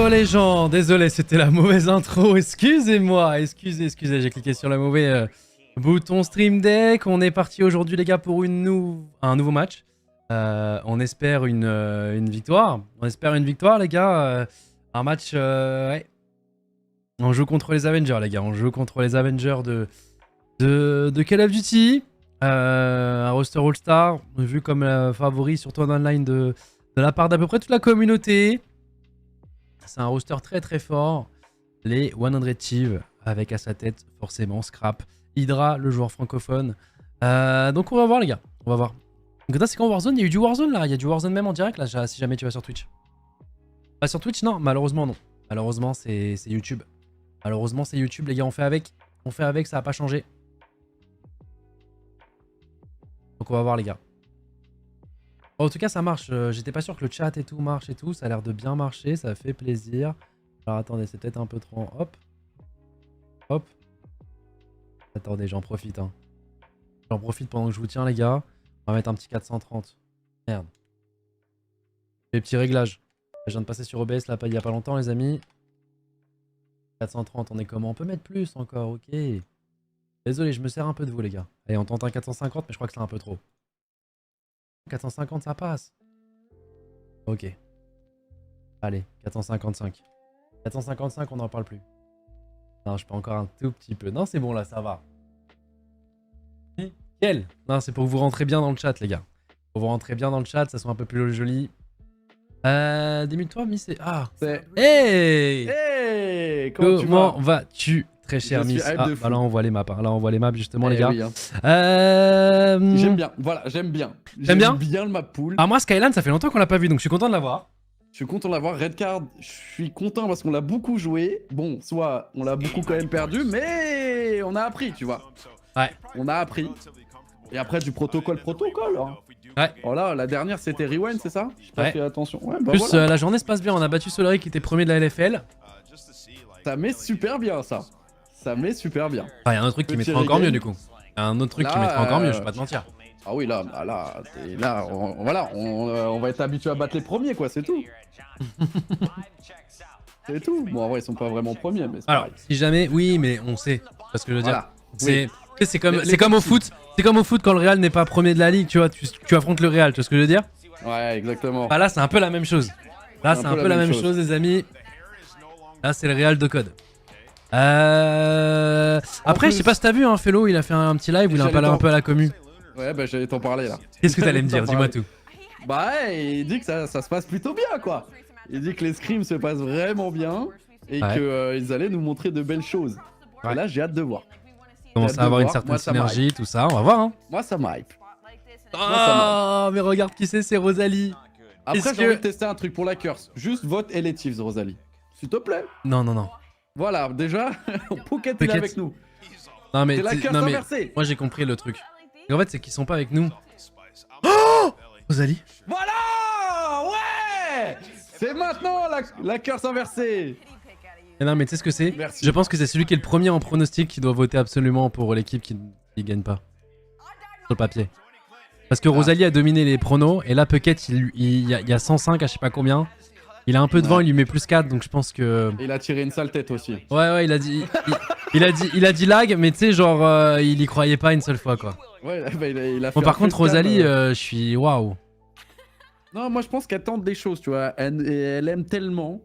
Oh les gens, désolé, c'était la mauvaise intro, excusez-moi, excusez, j'ai cliqué sur le mauvais bouton Stream Deck. On est parti aujourd'hui les gars pour un nouveau match. On espère une victoire, les gars. Un match, ouais. On joue contre les Avengers les gars, on joue contre les Avengers de Call of Duty. Un roster All-Star, vu comme favori surtout en online de la part d'à peu près toute la communauté. C'est un roster très très fort. Les 100 Thieves avec à sa tête forcément Scrap, Hydra, le joueur francophone. Donc on va voir les gars, on va voir. Donc là c'est quand Warzone, il y a eu du Warzone là, il y a du Warzone même en direct là si jamais tu vas sur Twitch. Pas sur Twitch non, malheureusement non. Malheureusement c'est YouTube. Malheureusement c'est YouTube les gars, on fait avec, ça va pas changer. Donc on va voir les gars. Bon, en tout cas ça marche, j'étais pas sûr que le chat et tout marche et tout, ça a l'air de bien marcher, ça fait plaisir. Alors attendez, c'est peut-être un peu trop... Hop. Hop. Attendez, j'en profite hein. J'en profite pendant que je vous tiens les gars. On va mettre un petit 430. Merde. Les petits réglages. Je viens de passer sur OBS là il y a pas longtemps les amis. 430, on est comment? On peut mettre plus encore, ok. Désolé, je me sers un peu de vous les gars. Allez, on tente un 450 mais je crois que c'est un peu trop. 450 ça passe. Ok. Allez, 455. 455 on n'en parle plus. Non, je peux encore un tout petit peu. Non, c'est bon là, ça va. Nickel. Non, c'est pour que vous rentrez bien dans le chat les gars. Pour vous rentrer bien dans le chat, ça soit un peu plus joli. Démute-toi, Miss. Ah. Hey. Hey. Comment vas-tu, très cher Miss? Ah, bah là on voit les maps. Hein. Là on voit les maps justement les gars. Oui, hein. J'aime bien. Voilà, j'aime bien. J'aime bien le map pool. Ah moi Skyland, ça fait longtemps qu'on l'a pas vu, donc je suis content de l'avoir. Je suis content de l'avoir. Red Card, je suis content parce qu'on l'a beaucoup joué. Bon, soit on l'a beaucoup quand même perdu, mais on a appris, tu vois. Ouais. On a appris. Et après du protocole. Hein. Ouais. Voilà, la dernière c'était Rewind, c'est ça? J'ai pas fait attention. Ouais, bah plus voilà. la journée se passe bien, on a battu Solary qui était premier de la LFL. Ça met super bien ça. Ça met super bien. Ah, y a un autre truc qui mettrait encore mieux du coup. Y a un autre truc qui mettrait encore mieux, je vais pas te mentir. Ah oui, là, voilà, on va être habitué à battre les premiers, quoi, c'est tout. C'est tout. Bon, en vrai, ils sont pas vraiment premiers, mais c'est alors, pareil. si jamais, oui, mais on sait. Parce que je veux dire, voilà. c'est comme au foot. C'est comme au foot quand le Real n'est pas premier de la ligue, tu vois, tu affrontes le Real, tu vois ce que je veux dire? Ouais, exactement. Bah là, c'est un peu la même chose. Là, c'est un peu la même chose, les amis. Là, c'est le Real de code. Après, je sais pas si t'as vu, hein, Fellow, il a fait un petit live où il a parlé un peu à la commu. Ouais, bah j'allais t'en parler là. Qu'est-ce que t'allais me dire? Dis-moi tout. Bah ouais, il dit que ça se passe plutôt bien quoi. Il dit que les scrims se passent vraiment bien et qu'ils allaient nous montrer de belles choses. Et là j'ai hâte de voir. Commence à avoir une certaine synergie, tout ça, on va voir. Hein. Moi ça m'hype. Oh, mais regarde qui c'est Rosalie. Après j'ai envie de tester un truc pour la curse. Juste vote Electives Rosalie. S'il te plaît. Non, non, non. Voilà, déjà, Pocket est avec nous. Non mais, la curse inversée. Moi j'ai compris le truc. Et en fait c'est qu'ils sont pas avec nous. Oh Rosalie. Voilà. Ouais. C'est maintenant la curse inversée. Mais non mais tu sais ce que c'est? Merci. Je pense que c'est celui qui est le premier en pronostic qui doit voter absolument pour l'équipe qui gagne pas. Sur le papier. Parce que Rosalie a dominé les pronos et là Puckett il y a 105 à je sais pas combien. Il a un peu devant, il lui met plus 4 donc je pense que... Il a tiré une sale tête aussi. Ouais il a dit... il a dit lag mais tu sais genre il y croyait pas une seule fois quoi. Ouais bah, il a fait bon par contre Rosalie je suis waouh. Non moi je pense qu'elle tente des choses tu vois. Elle aime tellement.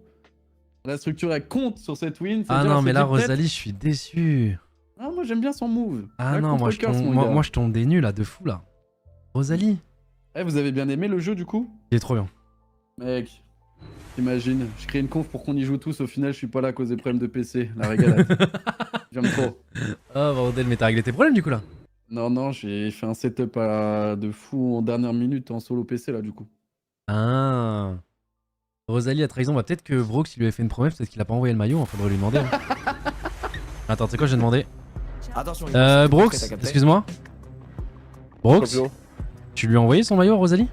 La structure elle compte sur cette win. Ah non mais là Rosalie je suis déçu. Ah moi j'aime bien son move. Ah là, non moi je tombe des nuls là de fou là. Rosalie. Eh vous avez bien aimé le jeu du coup? Il est trop bien. Mec. Imagine, je crée une conf pour qu'on y joue tous, au final je suis pas là à cause des problèmes de PC, la régalade. J'aime trop. Oh bordel, mais t'as réglé tes problèmes du coup là? Non, j'ai fait un setup de fou en dernière minute en solo PC là du coup. Ah. Rosalie a trahison, bah peut-être que Brooks il lui avait fait une promesse, peut-être qu'il a pas envoyé le maillot, il faudrait lui demander. Hein. Attends, tu sais quoi, je vais demander. Attention, Brooks, excuse-moi. Brooks, tu lui as envoyé son maillot à Rosalie?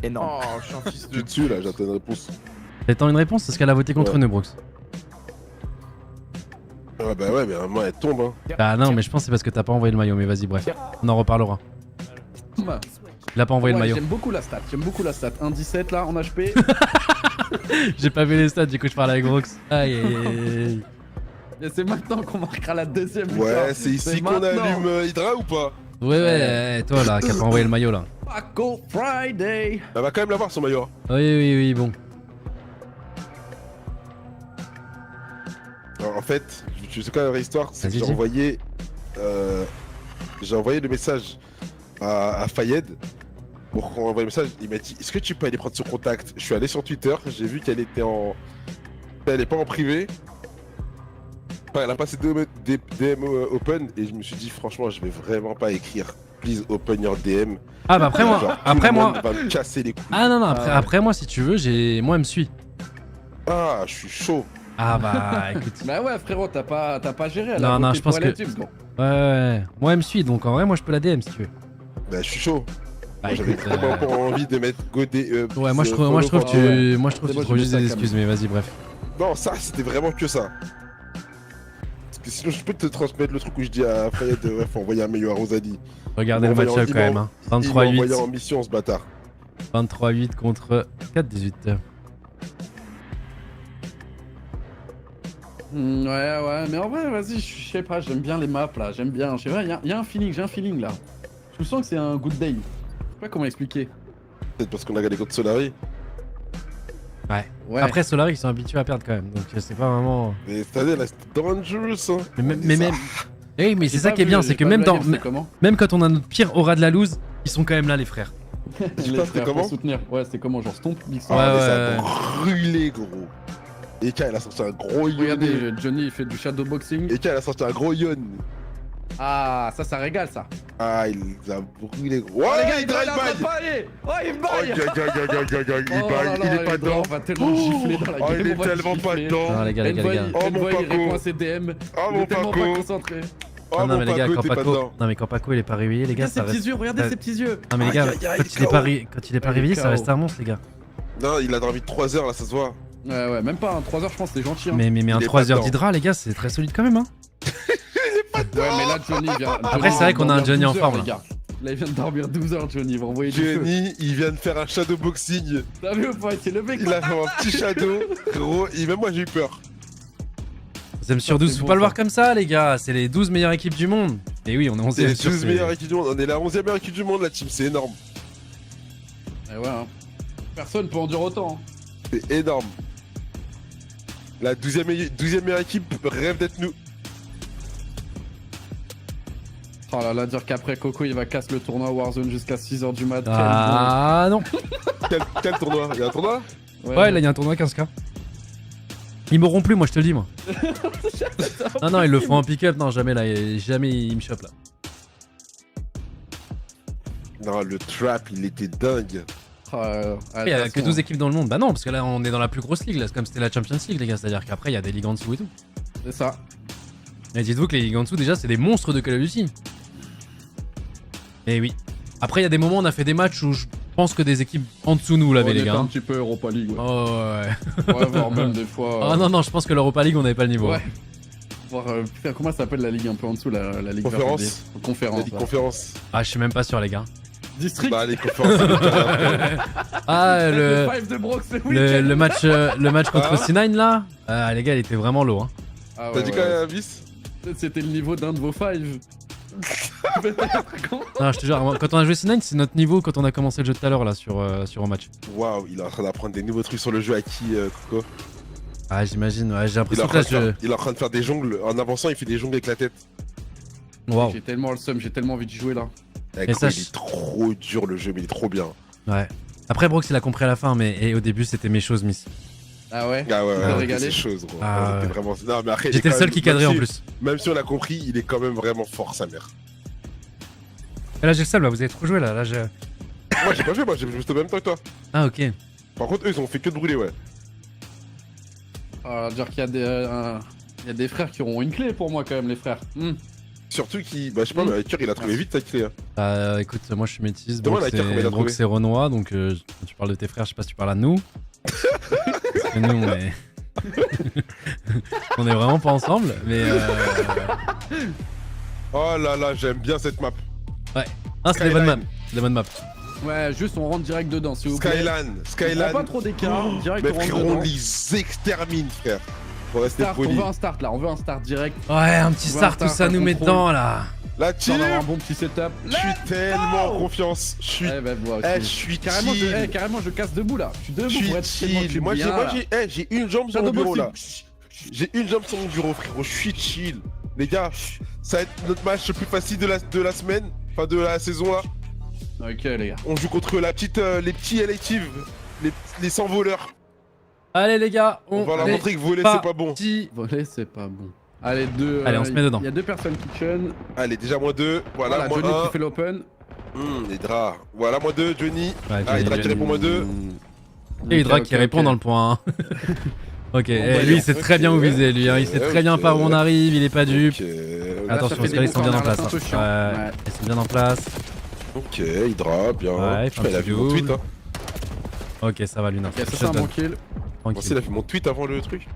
Énorme. Oh, je suis un fils de dessus là, j'attends une réponse. T'attends une réponse parce qu'elle a voté contre nous, Brooks. Ah bah ouais, mais moi elle tombe hein. Bah non, mais je pense que c'est parce que t'as pas envoyé le maillot, mais vas-y, bref. On en reparlera. Il a pas envoyé le Ouais, maillot. j'aime beaucoup la stat. 1,17 là en HP. J'ai pas vu les stats, du coup je parle avec Rox. Aïe aïe aïe. Et c'est maintenant qu'on marquera la deuxième victoire. Ouais, c'est ici qu'on maintenant. allume Hydra ou pas? Ouais, toi là, qui a pas envoyé le maillot là. Paco Friday. Elle va quand même l'avoir son maillot. Oui, bon. Alors, en fait, je sais quand même la vraie histoire, c'est que Vas-y, dis. j'ai envoyé le message à Fayed pour qu'on envoie le message. Il m'a dit, est-ce que tu peux aller prendre son contact? Je suis allé sur Twitter, j'ai vu qu'elle était en... Elle est pas en privé. Enfin, elle a passé des DM open et je me suis dit, franchement, je vais vraiment pas écrire. Please open your DM. Ah bah après moi, Genre, après tout le moi. monde va me casser les couilles. Ah non, Ah ouais. après moi si tu veux, moi elle me suit. Ah, je suis chaud. Ah bah écoute. Bah ouais frérot, t'as pas géré. Elle Non, a non, voté je pense pour que- LFG, gros. Ouais. Moi elle me suit, donc en vrai moi je peux la DM si tu veux. Bah, je suis chaud. Bah Moi, j'avais écoute. vraiment pas envie de mettre Godé. Ouais, moi je trouve ouais. que C'est tu bon, trouves je juste mets des ça excuses, mais vas-y, bref. Non, ça, c'était vraiment que ça. Parce que sinon, je peux te transmettre le truc où je dis à Fayed, ouais, faut envoyer un maillot à Rosalie. Regardez le Bon, match-up il quand m'a- même. Hein. Il m'a envoyé 23-8. en mission, ce bâtard. 23-8 contre 4-18. Ouais, mais en vrai, vas-y, je sais pas, j'aime bien les maps là, j'aime bien. Je sais pas, y a un feeling, j'ai un feeling là. Je sens que c'est un good day. Je sais pas comment expliquer. Peut-être parce qu'on a gagné contre Solari. Ouais. Après Solari ils sont habitués à perdre quand même, donc c'est pas vraiment. Mais cette année, là, c'était dangerous, hein. Mais même. Eh, mais c'est ça qui est bien, c'est que même comment même quand on a notre pire aura de la loose, ils sont quand même là les frères. Dis Les pas, c'était frères pour comment soutenir. Ouais, c'était comment, genre Stomp, Big Stomp. Ah, mais ouais. ça a brûlé, gros. Eka, elle a sorti un gros yon. Regardez, Johnny il fait du shadowboxing. Eka, elle a sorti un gros yon. Ah, ça régale ça. Ah, il a brûlé, gros. Oh, Ouais, les gars, il drive est en train by. de bailler. Oh, il Oh, baille. il Oh baille, là il là, est pas dedans. On va tellement gifler dans la Oh, game. il est on va tellement pas gifler. dedans. Non les gars. Oh, mon Envoy, il Paco. répond à ses DM. Oh, Il mon est tellement Paco. pas concentré. Oh, non mon mais les gars, Paco, quand t'es pas Paco. dedans. Non mais quand Paco il est pas réveillé, les gars, Regardez ses ça reste. petits yeux, regardez ses petits yeux. Non mais les gars, Aïe, aïe, aïe, quand il est pas réveillé, ça KO. reste un monstre les gars. Non, il a dormi 3 heures, là, ça se voit. Ouais, même pas un 3 heures, je pense, c'est gentil. Hein. Mais un Il est pas 3 heures dedans. d'Hydra, les gars, c'est très solide quand même. Hein. Ouais, mais là, Johnny vient. Après, c'est vrai qu'on a un Johnny en forme, là. Là, il vient de dormir 12 heures, Johnny. Il va envoyer du feu. Johnny, il vient de faire un shadowboxing. T'as vu ou pas? C'est le mec. Il a fait un petit shadow. Gros, et même moi, j'ai eu peur. Deuxième sur 12, c'est faut bon, pas le voir ça. comme ça, les gars. C'est les 12 meilleures équipes du monde. Et oui, on est 11 C'est les sur 12 meilleures équipes du monde. On est la 11e meilleure équipe du monde, la team. C'est énorme. Ouais, hein. Personne peut en dire autant. Hein. C'est énorme. La 12e meilleure équipe rêve d'être nous. Oh là là, dire qu'après Coco, il va casser le tournoi Warzone jusqu'à 6h du mat. Ah non. Quel tournoi? Il y a un tournoi? Quel Ouais, là, il y a un tournoi 15K. Ils m'auront plus, moi, je te le dis, moi. Non, ils le font en pick-up. Non, jamais, là. Jamais ils me chopent, là. Non, le trap, il était dingue. Il y a que 12 équipes dans le monde. Bah non, parce que là, on est dans la plus grosse ligue, là. C'est comme c'était la Champions League, les gars. C'est-à-dire qu'après, il y a des ligues en dessous et tout. C'est ça. Et dites-vous que les ligues en dessous, déjà, c'est des monstres de Call of Duty. Et oui. Après, il y a des moments où on a fait des matchs où je pense que des équipes en dessous nous l'avaient, les gars. Un hein. petit peu Europa League, ouais. Oh ouais. Ouais, voire même des fois. Ah non, non, je pense que l'Europa League, on n'avait pas le niveau. Ouais. Voir, putain, comment ça s'appelle la ligue un peu en dessous, la ligue Conférence. verte, La Conférence. Ligue ouais. conférence. Ah, je suis même pas sûr, les gars. District. Bah, les conférences. c'est le carré. Ah, Le five de Brox le week-end. le match contre Ah. C9 là. Ah, les gars, il était vraiment low. Hein. Ah ouais, T'as dit ouais, quoi, ouais. Abyss? Peut-être c'était le niveau d'un de vos five. Peut-être. Non, je te jure, quand on a joué C9, c'est notre niveau quand on a commencé le jeu tout à l'heure là sur un match. Waouh, il est en train d'apprendre des nouveaux trucs sur le jeu à qui, Coco? Ah, j'imagine, ouais, j'ai Il est, l'impression en que là, train de faire, il est en train de faire des jongles. En avançant, il fait des jongles avec la tête. Waouh. J'ai tellement le seum, j'ai tellement envie de jouer là. Eh, Et gros, ça, il est trop dur le jeu, mais il est trop bien. Ouais. Après, Brox, il a compris à la fin, mais au début, c'était mes choses, Miss. Ah ouais. Ah ouais, t'a ouais, régalé c'est chose, gros. Ah Ouais, ouais. c'était vraiment... Non, mais après, il est J'étais le quand seul même- qui cadrait en même plus. si- Même si on a compris, il est quand même vraiment fort, sa mère. Et là, j'ai le seul, là, vous avez trop joué là. Moi, j'ai pas joué, moi, j'ai joué au même temps que toi. Ah, ok. Par contre, eux, ils ont fait que de brûler, ouais. Alors, dire qu'il y a il y a des frères qui auront une clé pour moi quand même, les frères. Surtout qu'il... Bah, je sais pas, mais Hacker, il a trouvé vite sa clé. Hein. Bah, écoute, moi, je suis métisse. Demande Brox, à Kier comment il a trouvé. c'est Renoir, donc quand tu parles de tes frères, je sais pas si tu parles à nous. Parce que nous, on est vraiment pas ensemble, mais. Oh là là, j'aime bien cette map. Ah, c'est des bonnes maps. Skyline. C'est des bonnes maps. Ouais, juste on rentre direct dedans, s'il vous plaît. Skyline, On Skyline. prend pas trop d'écart, direct Mais on rentre frérot, dedans. on les extermine, frère. Faut rester Start, on poli. veut un start là, on veut un start direct. Ouais, un petit Ouais, start, tout start, ça un nous met contrôle. dedans là. La Sans team. avoir un bon petit setup. Je suis tellement en confiance. Je suis. Eh ben moi aussi. Eh, je suis Carrément, chill. carrément, je casse debout là. Je suis Je debout pour être suis tellement chill. tu Moi, bien, là. j'ai une jambe sur mon Shadow bureau là. boxing. J'ai une jambe sur mon bureau, frérot. Je suis chill. Les gars, ça va être notre match le plus facile de la semaine. Enfin, de la saison là. Ok les gars. On joue contre les petits électives. Les 100 voleurs. Allez les gars, On va leur est montrer que voler, pas- c'est pas bon. parti. Voler c'est pas bon. Allez, deux. Allez, on se met dedans. Il y a deux personnes kitchen. Allez, déjà moins 2. Voilà, Voilà, moins Johnny 1. qui fait l'open. Les draps. Voilà, moins 2, Johnny. Ouais, Ah, Hydra qui Johnny. répond moins 2. Et Hydra qui répond dans le point. hein. Ok, lui il sait très bien où viser lui, hein. Il sait très bien par où on arrive, il est pas dupe. Attention, parce que là ils sont bien en place. hein. Ouais, ils sont bien en place. Ok, Hydra, bien. Ouais, il fait un Il a petit vu mon tweet, double. hein. Ok, ça va Luna. Ok, ça c'est un bon kill. Moi aussi, il a fait mon tweet avant le truc.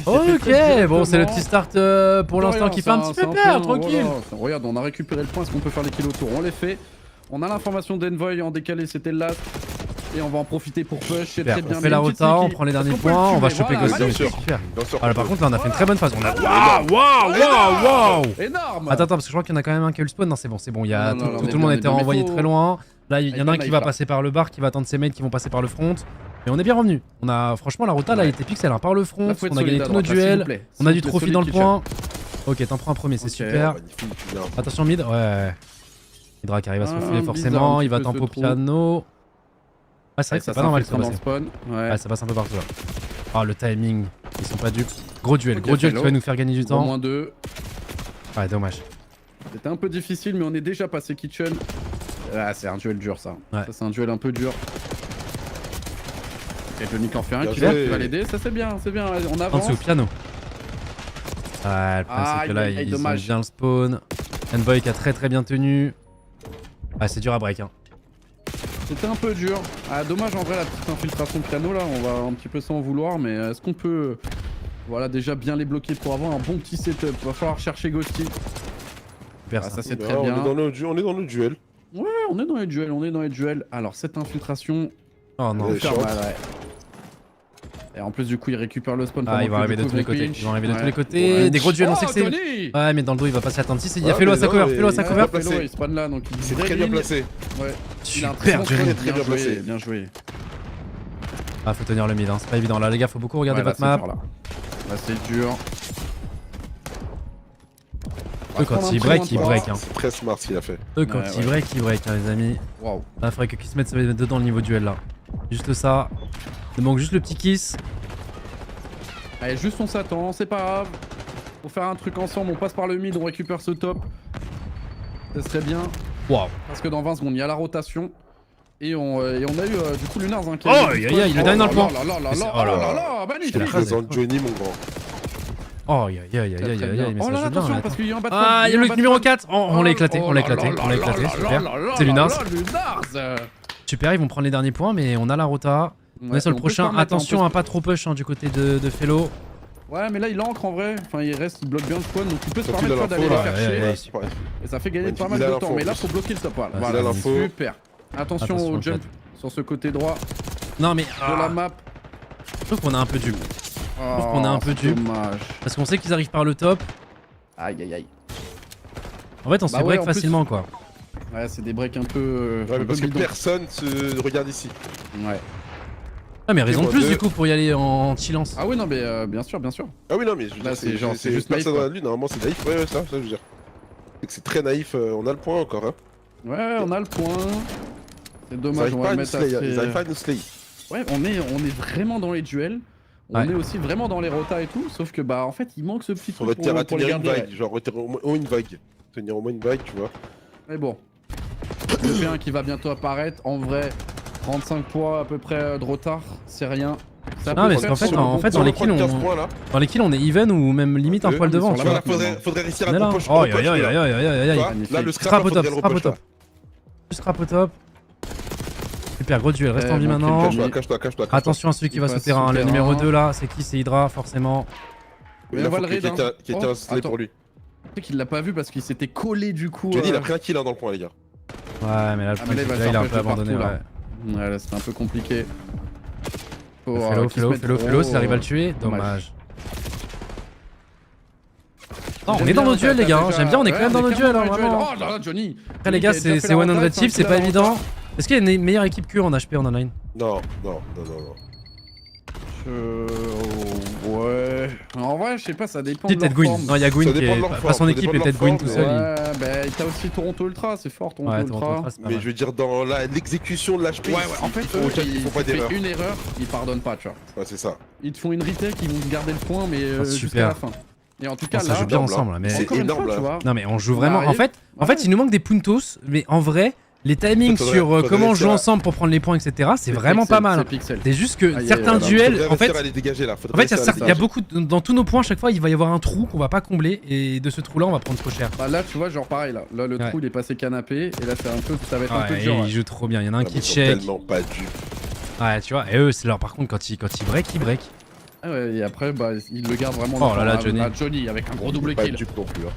Ok, bon c'est le petit start pour l'instant qui fait un petit peu peur, tranquille. Voilà. Regarde, on a récupéré le point, est-ce qu'on peut faire les kills autour? On les fait. On a l'information d'Envoy en décalé, c'était le last. Et on va en profiter pour push, c'est Super, très bien. on fait la Mais une petite rota, on sneaky. prend les derniers Est-ce qu'on peut le points, on va tuer? choper Voilà, Ghost. bien Ok, sûr. super. Bien sûr. Voilà, par contre là on a fait une très bonne phase. On a. Waouh, Waouh. Énorme. Attends, parce que je crois qu'il y en a quand même un qui a eu le spawn. Non, c'est bon, c'est bon. Il y a Non, non, non, on tout est le monde bien, était on est bien, envoyé mais faut- très loin. Là, il y en a un qui va là. passer par le bar, qui va attendre ses mates qui vont passer par le front. Mais on est bien revenu. On a franchement la rota là, elle était pixel hein, par le front. Là, faut être On a gagné solide à tous nos droite, là, s'il vous duels. plaît. On a du S'il vous plaît, trophy dans le solide point. Ok, t'en prends un premier, c'est Ok. super. Magnifique, bien. Attention mid, ouais. Hydra qui arrive à se Ah, faufiler bizarre, forcément. un Il petit va peu tempo ce trou. piano. Ah, c'est vrai que c'est pas normal que ça dans le passe. spawn. Ouais. Ouais, ça passe un peu partout là. Ah, le timing. Ils sont pas dupes. Gros duel, Ok, gros duel qui Fellow. va nous faire gagner du Bon, temps. moins 2. Ouais, dommage. C'était un peu difficile, mais on est déjà passé kitchen. Ah, c'est un duel dur ça. Ouais. Ça, c'est un duel un peu dur. Ok, Johnny qui en fait un, Bien qui joué. va l'aider. Ça, c'est bien, c'est bien. Allez, on En avance. dessous, piano. Ouais, le problème c'est que là, Aïe, aïe, ils ont dommage. bien le spawn. Envoy qui a très bien tenu. Ah, c'est dur à break. Hein. C'était un peu dur. Ah, dommage en vrai la petite infiltration piano là. On va un petit peu s'en vouloir, mais est-ce qu'on peut. Voilà, déjà bien les bloquer pour avoir un bon petit setup. Va falloir chercher Ghosty. Super Ah, ça. ça, c'est Bien, très bien. On est dans le duel. Ouais, on est dans les duels, on est dans les duels. Alors, cette infiltration. Oh non. Ouais. Faire short. mal, ouais. Et en plus, du coup, il récupère le spawn. Ah, pendant ils vont que, arriver du de coup, tous les je côtés. pinch. Ils vont arriver de tous Ouais. les côtés. Ouais. Des gros duels, on sait Oh, que c'est. Tony Ouais, mais dans le dos, il va passer à 36. Il y a Ouais, Fellow à mais sa non, cover. mais- Fellow à sa Ouais, cover. ouais. Fellow, il spawn là, donc il C'est très bien placé. Ouais. Il a un Super, très Johnny. bon Très bien joué, placé. bien joué. Ah, faut tenir le mid, hein. C'est pas évident. Là, les gars, faut beaucoup regarder Ouais, là, votre c'est map. dur, là. Là, c'est dur. Eux, quand ils break, ils break. Hein. C'est très smart ce qu'il a fait. Eux, quand Ouais, ils break, hein, les amis. Waouh. Là, faudrait que Kiss se mette dedans le niveau duel là. Juste ça. Il manque juste le petit Kiss. Allez, juste on s'attend, c'est pas grave. Faut faire un truc ensemble, on passe par le mid, on récupère ce top. Ça serait bien. Waouh. Parce que dans 20 secondes, il y a la rotation. Et on a eu du coup Lunars hein, qui Oh, aïe, aïe, aïe, le dernier dans le plan. Oh là là là Mais c'est- là oh là là là. là, magnifique. C'est la phrase. Présente Johnny, mon grand. Oh, aïe, aïe, aïe, aïe, aïe, Très aïe, bien. aïe, mais Oh ça là joue là, bien. attention là. parce qu'il y a un battle. Ah, il y a le numéro 4. Oh, on l'a éclaté, on l'a éclaté, on l'a éclaté. Super. C'est Lunars. Super, ils vont prendre les derniers points, mais on a la rota. On est sur le prochain. Attention à pas trop push hein, du côté de Fellow. Ouais, mais là il ancre en vrai. Enfin, il reste, il bloque bien le spawn, donc il peut se Surtout permettre dans d'aller l'info, les là. chercher. Ouais, ouais. Super. Et ça fait gagner Ouais, pas il mal a de l'info, temps. Mais en là, plus. faut bloquer le top. Voilà, Ouais, voilà, il a l'info. super. Attention Attention au au jump sur ce côté droit Non, mais. de la map. Je trouve qu'on a un peu dû. Oh, qu'on est un peu c'est dur. Dommage. Parce qu'on sait qu'ils arrivent par le top. Aïe aïe aïe. En fait, on se Bah fait ouais, break en plus- facilement quoi. Ouais, c'est des breaks un peu. Ouais, un mais peu parce que bidons. personne se regarde ici. Ouais. Ah, mais raison de plus deux. du coup pour y aller en silence. Ah oui, non, mais bien sûr, bien sûr. Ah oui, non, mais je veux Là, dire, c'est genre, c'est juste personne naïf, dans la lune, normalement c'est naïf. Ouais, ça, je veux dire. C'est que c'est très naïf, on a le point encore. Hein. Ouais, on a le point. C'est Ils dommage, arrivent on pas va à le nous mettre slay, assez... ils arrivent pas à nous slay. Ouais, on est vraiment dans les duels. On Ouais. est aussi vraiment dans les rotas et tout. Sauf que, bah, en fait, il manque ce petit truc Faudrait pour les tenir une garder. vague, genre retenir au moins une vague. Tenir au moins une vague, tu vois. Mais bon. Le P1 qui va bientôt apparaître. En vrai, 35 points à peu près de retard, c'est rien. Ça Non, peut mais se c'est faire qu'en fait, sur le en bon fait, point. dans les prendre kills, 15 points, là. Dans les kills, on est even ou même limite un Deux. poil devant, sur tu la vois. map. Faudrait réussir On à est là. repush. Oh, aïe, aïe, aïe, aïe, aïe, aïe, aïe. Tu vois, Magnifique. là, le Scrap scrap, au top, faudrait le scrap au repush, top. Juste scrap au top. Super, gros duel, reste en vie bon, maintenant. kill, Cache-toi. Attention à celui qui Il va passe sauter, hein, le souterrain. numéro 2 là, c'est qui? C'est Hydra, forcément. Il Mais on faut va le qu'il y ait raid, quelqu'un hein. qui ait un Oh, slay attends. pour lui. Tu sais qu'il l'a pas vu parce qu'il s'était collé du coup. Johnny, il a pris un kill hein, dans le point, les gars. Ouais, mais là, le Ah, point mais là, il va là, il a un s'empêcher peu abandonné, partout, ouais. là. Ouais, là, c'est un peu compliqué. Faut, Fais-le, qu'il se mette fais-le, trop, s'il arrive à le tuer. dommage. Dommage. Non, on J'aime est dans bien, nos duels, les gars. déjà- J'aime bien, on est quand même dans nos duels, hein, vraiment. Oh là là, Johnny. Après, les gars, c'est 100 team, c'est pas évident. Est-ce qu'il y a une meilleure équipe qu'eux en HP en online? Non. Ouais. En vrai, je sais pas, ça dépend. Si, de leur peut-être Gwyn. forme. Non, il y a Gwyn Ça qui dépend est. de leur Pas forme, son ça équipe, dépend et de peut-être leur Gwyn forme, tout seul. Ouais, bah t'as aussi Toronto Ultra, c'est fort Toronto Ouais, Ultra. Toronto Ultra, c'est pas Mais mal. je veux dire, dans l'exécution de l'HP, Ouais, en fait, eux, ils font pas tu d'erreur. fais une erreur, ils pardonnent pas, tu vois. Ouais, c'est ça. Ils te font une retake, ils vont te garder le point, mais Ah, jusqu'à super. la fin. Et en tout cas, Ça là, joue bien énorme, là. ensemble, là, mais. C'est encore une énorme, fois, là. tu vois. Non, mais on joue vraiment. Ouais. En fait, il nous manque des puntos, mais en vrai, les timings Faudrait- sur faudrait comment on laisser joue la- ensemble pour prendre les points, etc., c'est vraiment pixel, pas mal. C'est pixel. C'est juste que Aïe, certains aïe, aïe, duels, Faudrait en fait, réussir à les dégager, là. il y a beaucoup, dans tous nos points, à chaque fois, il va y avoir un trou qu'on va pas combler, et de ce trou-là, on va prendre trop cher. Bah là, tu vois, genre pareil, là. Là, le Ouais. trou, il est passé canapé, et là, c'est un peu, ça va être un peu Ouais, dur. et Ouais. ils jouent trop bien. Il y en a un qui Ils sont check. tellement pas dupes. Ouais, tu vois. Et eux, c'est leur. Par contre, quand ils break, ils break. Ah ouais, et après, bah, il le garde vraiment. Oh là là, à- Johnny. à Johnny avec un gros double Pas kill. dupes non plus. Hein.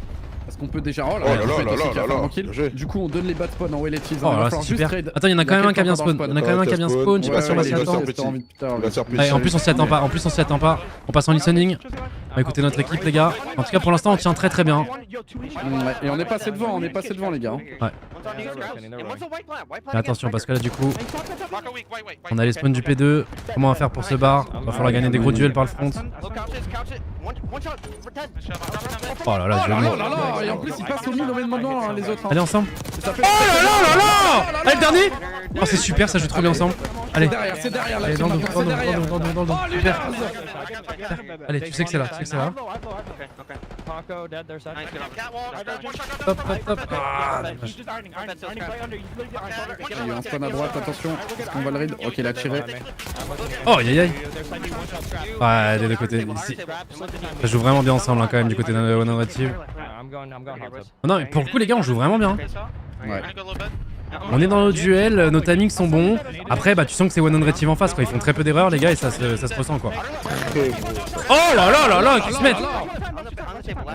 Parce qu'on peut déjà. Oh là Oh là, là on peut là être là aussi là qu'il a là fait un là. bon kill. Bien joué. Du coup, on donne les bad spawns en way cheese. Oh là là, c'est super. Attends, il y en a quand même un qui a bien spawn. Il y en a quand même un qui a bien spawn. Je sais pas si on va s'y ouais, attendre. ouais, Il va se faire Ouais, en plus, on s'y attend pas. En plus, on s'y attend pas. On passe en listening. On va écouter notre équipe, les gars. En tout cas, pour l'instant, on tient très très bien. Ouais, et on est passé devant, les gars. Ouais. Mais attention, parce que là, du coup, on a les spawns du P2. Comment on va faire pour ce bar? Va falloir gagner des gros duels par le front. Oh là là, Oh là Johnny. là là, et en plus, ils passent au mid au même moment, hein, les autres. hein. Allez, ensemble. Ça fait- Oh là là là là! Allez, le dernier! Oh, c'est super, ça joue trop bien ensemble. Allez. C'est derrière, là, Allez, dans le dos, c'est dans le dos, derrière. dans le dos, dans le dos. Oh, lui, Super. merde. Allez, tu sais que c'est là, tu sais que c'est là. Top, top, top. Ah, dommage. Il y a un spawn à droite, attention. Est-ce qu'on va le raid? Ok, il a tiré. Oh, aïe aïe. Ouais, des deux côtés. Ici. Ça joue vraiment bien ensemble, hein, quand même, du côté de One Red Team. Non, mais pour le coup, les gars, on joue vraiment bien. Ouais. On est dans nos duels, nos timings sont bons. Après, bah, tu sens que c'est One Red Team en face, quoi. Ils font très peu d'erreurs, les gars, et ça se ressent, quoi. Oh là là là là, qu'ils se mettent!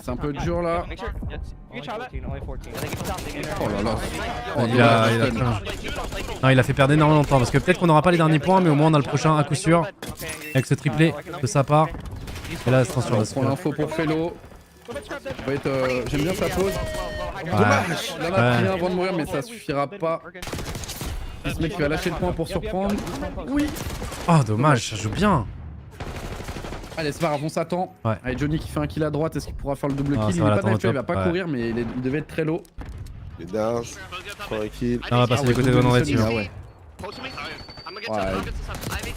C'est un peu dur là. Oh là là. Oh, Il a Non, il a fait perdre énormément de temps parce que peut-être qu'on n'aura pas les derniers points, mais au moins on a le prochain à coup sûr avec ce triplé de sa part. Et là, attention, On parce que prend l'info pour Fellow. Ça va être, j'aime bien sa pause. Dommage. Il en a pris un avant de mourir, mais ça suffira pas. Ce mec qui va lâcher le point pour surprendre. Oui. Oh, dommage, ça joue bien. Allez, c'est pas grave, on s'attend. Ouais. Allez, Johnny qui fait un kill à droite, est-ce qu'il pourra faire le double Ah, kill? ça Il va est pas l'attendre au d'HP, il va top, pas ouais. courir, mais il devait être très low. Les Nars, tranquille. On va passer du côté de One Red Team. Ah ouais.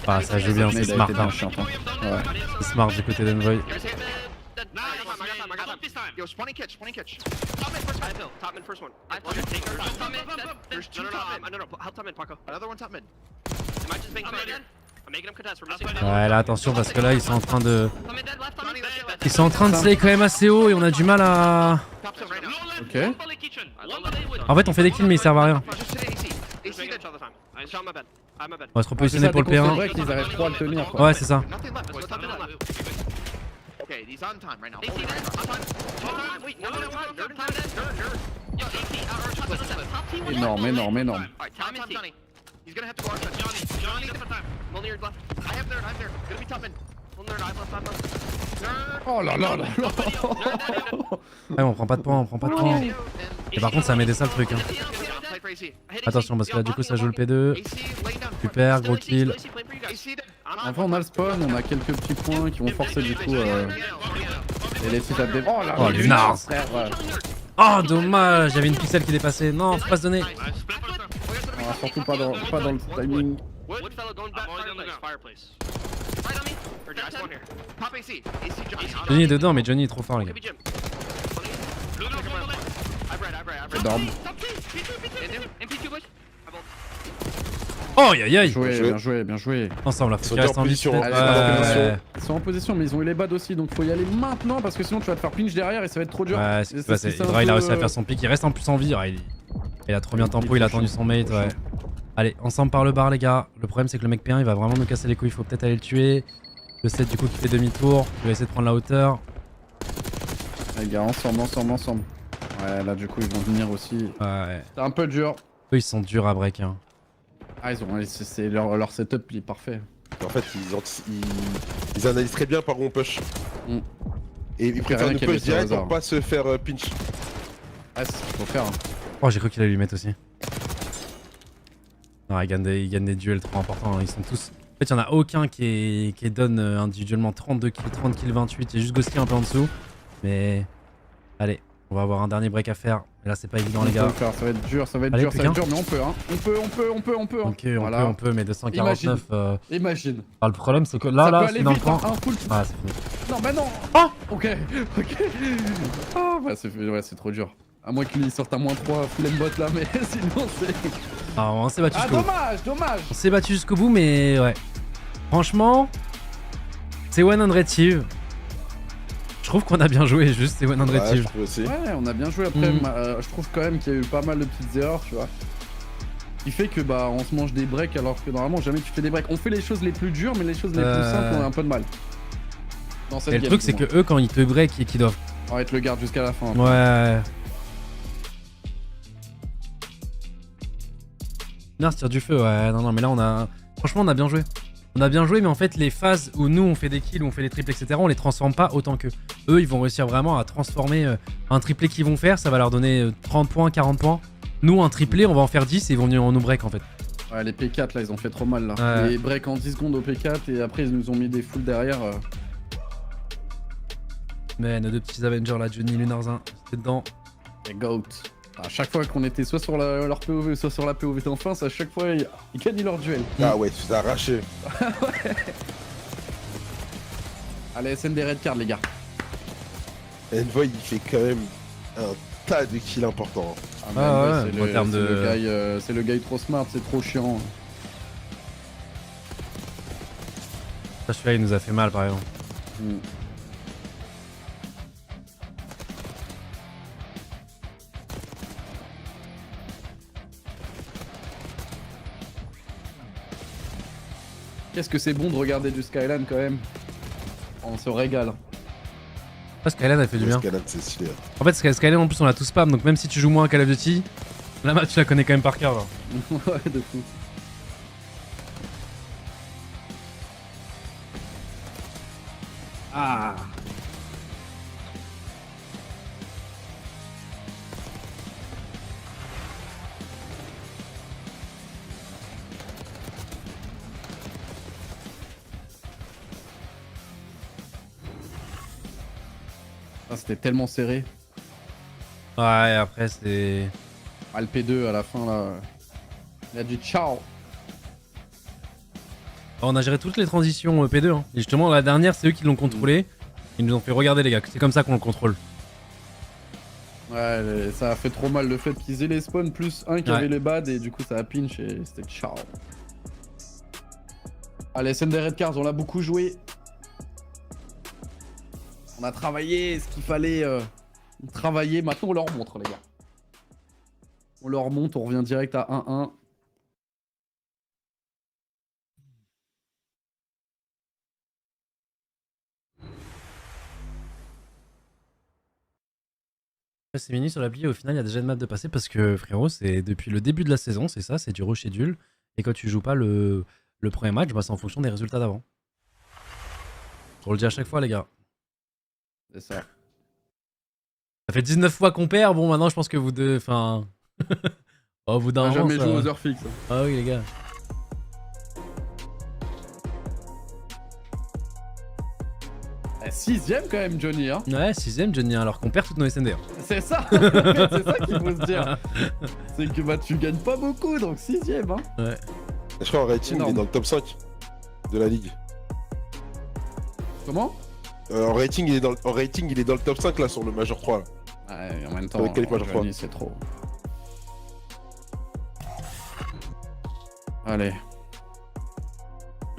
Ah, ça joue bien, Mais c'est il a smart. été Hein. bien chiant, hein. Ouais. C'est smart du côté d'Envoy. Yo, spawning kitch. Top mid first one. Top mid first one. Top mid. There's two top mid. No, help top mid, Paco. Another one top mid. Am I just making here? I'm making him contest. We're missing. Ouais, là, attention parce que là, ils sont en train de. Top mid dead, left top mid. Ils sont en train de slay quand même assez haut et on a du mal à. Top two right now. Ok. En fait, on fait des kills, mais ils servent à rien. Just hit AC. AC dead all the time. I shot my bed. I'm a bed. On va se C'est repositionner ça, pour dès le qu'on fait P1. break, ils arrivent trop à le tenir quoi. Ouais, c'est ça. Nothing left. There's no top mid left. Okay, he's on time right now. AC dead. On time. Wait, no. Nerd. Yo, AC. Top team. Énorme. Alright, top Time, mid. Johnny. He's gonna have to go on Johnny, different time. Only your left. I have nerd, I'm there. Gonna be top mid. One nerd. I've left. Nerd. Oh là là là là. Ouais, on prend pas de points, on prend pas de points. Et par contre, ça met des sales trucs. Hein. Play for AC. Attention parce que là, du coup, ça joue le P2. AC, laying down. Super, gros kill. AC, Enfin, on a le spawn, on a quelques petits points qui vont forcer du coup. Et les sites à dé... Oh là Oh, là, les Nars. frère, ouais. Oh, dommage, j'avais une pixel qui dépassait. Non, faut pas se donner. Ah, surtout pas dans le timing. Woodfellow going back fireplace. Right on me. Or did I spawn here? Pop AC. AC Johnny. Johnny est dedans, mais Johnny est trop fort, les gars. Could be Jim. I've read. Énorme. MP2 bush. Oh, aïe aïe. Bien joué. Ensemble, là, faut qu'il Sauter reste en en vie. position. Allez, Ouais, Ils sont en position, mais ils ont eu les bads aussi, donc faut y aller maintenant parce que sinon tu vas te faire pinch derrière et ça va être trop dur. ouais, c'est ce qui Et s'est passé. c'est un Hydra, il a peu, réussi à faire son pic. Il reste en plus en vie. Ouais, il a trop bien tempo, il a attendu son mate. Ouais. Allez, ensemble par le bar, les gars. Le problème, c'est que le mec P1 il va vraiment nous casser les couilles. Il faut peut-être aller le tuer. Le 7 du coup qui fait demi-tour. Je vais essayer de prendre la hauteur. Les gars, ensemble. Ouais, là du coup ils vont venir aussi. Ouais. C'est un peu dur. Faut Eux, ils sont durs à break. Hein. Ah, leur setup, il est parfait. En fait, ils analysent très bien par où on push. Mm. Et ils préfèrent rien nous qu'il y ait push des tirs au direct pour hasard. pas se faire pinch. Ah, c'est ce qu'il faut faire. Hein. Oh, j'ai cru qu'il allait lui mettre aussi. Non, ils gagnent des duels trop importants. Hein. Ils sont tous. En fait, il n'y en a aucun qui donne individuellement 32 kills, 30 kills, 28. Il y a juste Ghosty un peu en dessous. Mais. Allez, on va avoir un dernier break à faire. Et là, c'est pas évident, les gars. Ça va être dur, ça va être Allez, dur, plus ça va être qu'un. dur, mais on peut, hein. On peut. Hein. Ok, Voilà. on peut, mais 249. Imagine. Le problème, c'est que Ça là, peut c'est aller dans le vite, coin. hein, un full. Ah, c'est fini. Non, mais non. Ah Ok. Ah, bah c'est trop dur. À moins qu'il sorte à -3 full bot là, mais sinon c'est... Ah, on s'est battu Ah, jusqu'au bout. dommage. On s'est battu jusqu'au bout, mais ouais. Franchement, c'est 100 Tive. Je trouve qu'on a bien joué, juste c'est 100 Ouais, je Tive. trouve aussi. Ouais, on a bien joué après. Mm. Je trouve quand même qu'il y a eu pas mal de petites erreurs, tu vois. Qui fait que bah on se mange des breaks alors que normalement jamais tu fais des breaks. On fait les choses les plus dures, mais les choses les plus simples, on a un peu de mal. Dans cette Et le game, truc, du c'est moins. que eux, quand ils te break et qu'ils doivent. On va être le garde jusqu'à la fin. Ouais. Non, se tire du feu, ouais. Non, mais là, on a. Franchement, on a bien joué. On a bien joué, mais en fait, les phases où nous, on fait des kills, où on fait des triples, etc., on les transforme pas autant qu'eux. Eux, ils vont réussir vraiment à transformer un triplé qu'ils vont faire. Ça va leur donner 30 points, 40 points. Nous, un triplé, on va en faire 10 et ils vont venir en nous break, en fait. Ouais, les P4 là, ils ont fait trop mal là. Ouais. Les breaks en 10 secondes au P4 et après ils nous ont mis des foules derrière. Mais nos deux petits Avengers, là, Johnny, Lunarzin, c'était dedans. Les GOAT. À chaque fois qu'on était soit sur leur POV, soit sur la POV d'en face, à chaque fois ils gagnent leur duel. Ah ouais, tu t'es arraché. Allez, SN des red cards les gars. Envoy, il fait quand même un tas de kills importants. Ah, Ah mais ouais, en termes de- c'est le gars trop smart, c'est trop chiant. Ça, celui-là, il nous a fait mal, par exemple. Mm. Qu'est-ce que c'est bon de regarder du Skyline quand même. On se régale. Parce qu'Hélène a fait du bien. Escalade, c'est stylé. En fait, Skyline, en plus, on l'a tout spam. Donc, même si tu joues moins à Call of Duty, la map, tu la connais quand même par cœur. Là. Ouais, de fou. Ah. Ah, c'était tellement serré. Ouais, et après, c'est. Ah, le P2 à la fin là. Il a dit ciao. On a géré toutes les transitions P2. Hein. Et justement, la dernière, c'est eux qui l'ont contrôlé. Ils nous ont fait regarder, les gars. C'est comme ça qu'on le contrôle. Ouais, ça a fait trop mal le fait qu'ils aient les spawns plus un qui Ouais. avait les bad et du coup ça a pinch et c'était ciao. Allez, SN des red cards, on l'a beaucoup joué. On a travaillé ce qu'il fallait travailler. Maintenant on leur montre les gars. On leur monte, on revient direct à 1-1. C'est mini sur l'appli, au final, il y a déjà une map de passer parce que, frérot, c'est depuis le début de la saison, c'est ça, c'est du reschedule. Et quand tu joues pas le premier match, bah, c'est en fonction des résultats d'avant. On le dit à chaque fois, les gars. C'est ça. Ça fait 19 fois qu'on perd. Bon, maintenant, je pense que vous deux. Enfin. Au bout On d'un a moment. jamais ça- joué aux heures fixes. Ah oui, les gars. Eh, 6ème quand même Johnny hein. Ouais, 6ème, Johnny, alors qu'on perd toutes nos SND. C'est ça. C'est ça qu'il faut se dire. C'est que bah tu gagnes pas beaucoup donc 6ème hein. Ouais. Je crois en rating, il Énorme. est dans le top 5 de la ligue. Comment? En rating, il est dans le top 5 là sur le Major 3. Là. Ouais, en même temps, Avec quel point je crois Johnny, c'est trop. Allez.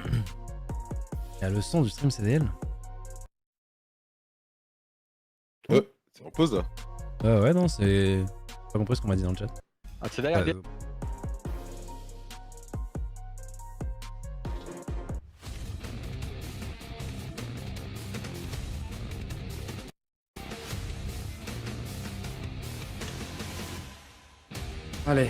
Il y a le son du stream CDL. C'est en pause là. Ouais, non, c'est. J'ai pas compris ce qu'on m'a dit dans le chat. Ah, c'est derrière. Allez.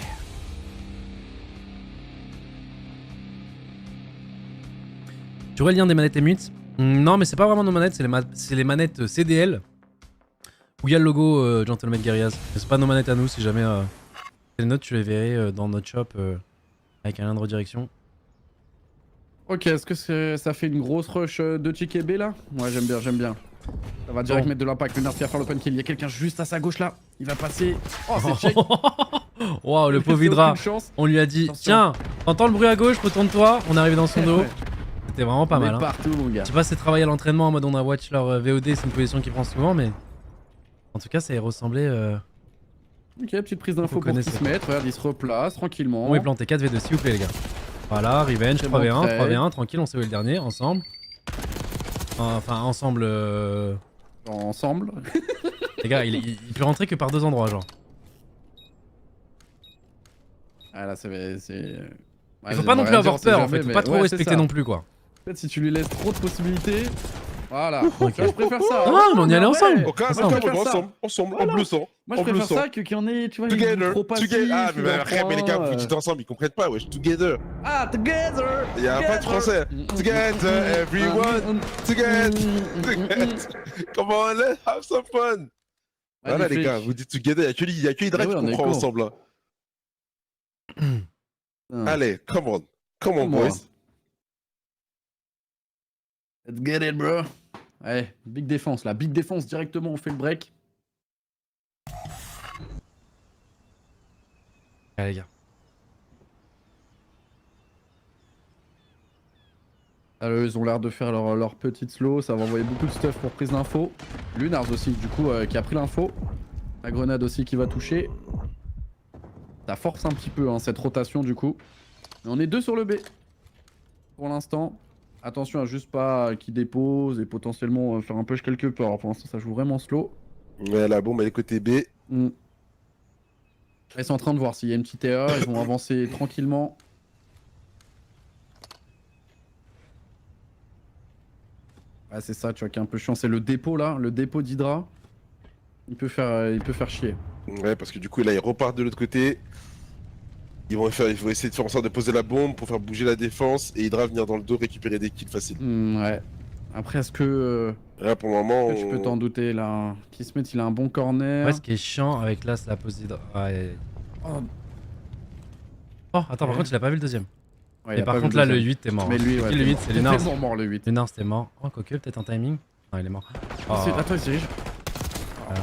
Tu aurais le lien des manettes Emut? Non, mais c'est pas vraiment nos manettes, c'est les manettes CDL. Où il y a le logo Gentleman Guerrillas. Mais c'est pas nos manettes à nous, si jamais. Les notes, tu les verrais dans notre shop avec un lien de redirection. Ok, est-ce que ça fait une grosse rush de Chick B là? Ouais, j'aime bien, j'aime bien. Ça va direct Bon. mettre de l'impact. Lunar qui va faire l'open kill. Il y a quelqu'un juste à sa gauche là. Il va passer. Oh, c'est check. Waouh, le pauvre C'est Hydra. aucune chance. On lui a dit, Attention. tiens, t'entends le bruit à gauche, retourne-toi. On est arrivé dans son dos. Ouais. C'était vraiment pas On mal. est Hein. partout, mon gars. Je sais pas si c'est travaillé à l'entraînement en mode on a watch leur VOD, c'est une position qu'il prend souvent, mais. En tout cas, ça y ressemblait. Ok, petite prise d'info Vous pour qu'il connaissez. se mette. Regarde, il se replace tranquillement. On est planté 4v2, s'il vous plaît, les gars. Voilà, Revenge, Très bon 3v1, trade. 3v1, tranquille, on sait où est le dernier, ensemble. Enfin, ensemble. Ensemble. Les gars, il peut rentrer que par 2 endroits, genre. Ah là, c'est. Il faut pas non plus avoir peur en fait, faut pas trop respecter non plus quoi. En fait, si tu lui laisses trop de possibilités. Voilà. Ok. Tu vois, je préfère ça. Ah, mais on y allait ensemble. Ok, Moi, d'accord, je on préfère va ça. ensemble, Voilà. en bleu sang. Moi, je En bleu préfère sang. ça qu'il y en ait, tu vois, il est Together, trop passif. together. Ah, il mais en après, mais les gars, prend vous un, dites ensemble, ils comprennent pas, wesh. Together. Ah, together. Il y a pas de français. Together, everyone. Together. Come on, let's have some fun. Voilà, les gars, vous dites together. Il y a que Hydra Ah ouais, qui on est comprend con. ensemble. Là. Allez, come on. Come on, Come on. boys. Let's get it, bro. Ouais, big défense là. Big défense directement, on fait le break. Allez, les gars. Alors, ils ont l'air de faire leur petite slow. Ça va envoyer beaucoup de stuff pour prise d'info. Lunars aussi, du coup, qui a pris l'info. La grenade aussi qui va toucher. Ça force un petit peu hein, cette rotation du coup. Mais on est 2 sur le B. Pour l'instant. Attention à juste pas qu'il dépose et potentiellement faire un push quelque peu. Alors pour l'instant ça joue vraiment slow. Ouais, la bombe elle est côté B. Mm. Ils sont en train de voir s'il y a une petite erreur. Ils vont avancer tranquillement. Ah c'est ça tu vois qui est un peu chiant. C'est le dépôt là. Le dépôt d'Hydra. Il peut faire chier. Ouais, parce que du coup là ils repartent de l'autre côté. Ils vont essayer de faire en sorte de poser la bombe pour faire bouger la défense et Hydra venir dans le dos récupérer des kills faciles. Ouais. Après est-ce que Là pour le moment. tu peux t'en douter là. Kismet il a un bon corner. Ouais, ce qui est chiant avec là, c'est la pose d'Hydra. Ouais. Oh, Oh, attends, par Ouais. contre, il a pas vu le deuxième. ouais, il Et a par pas vu contre, là, le deuxième. 8, t'es mort. Mais hein. lui, ouais. Le 8, c'est Il est Lunars. tellement mort le 8. Lunars, t'es mort. Oh, quoique, peut-être un timing. Non, il est mort. Oh. Attends, il se dirige. Voilà.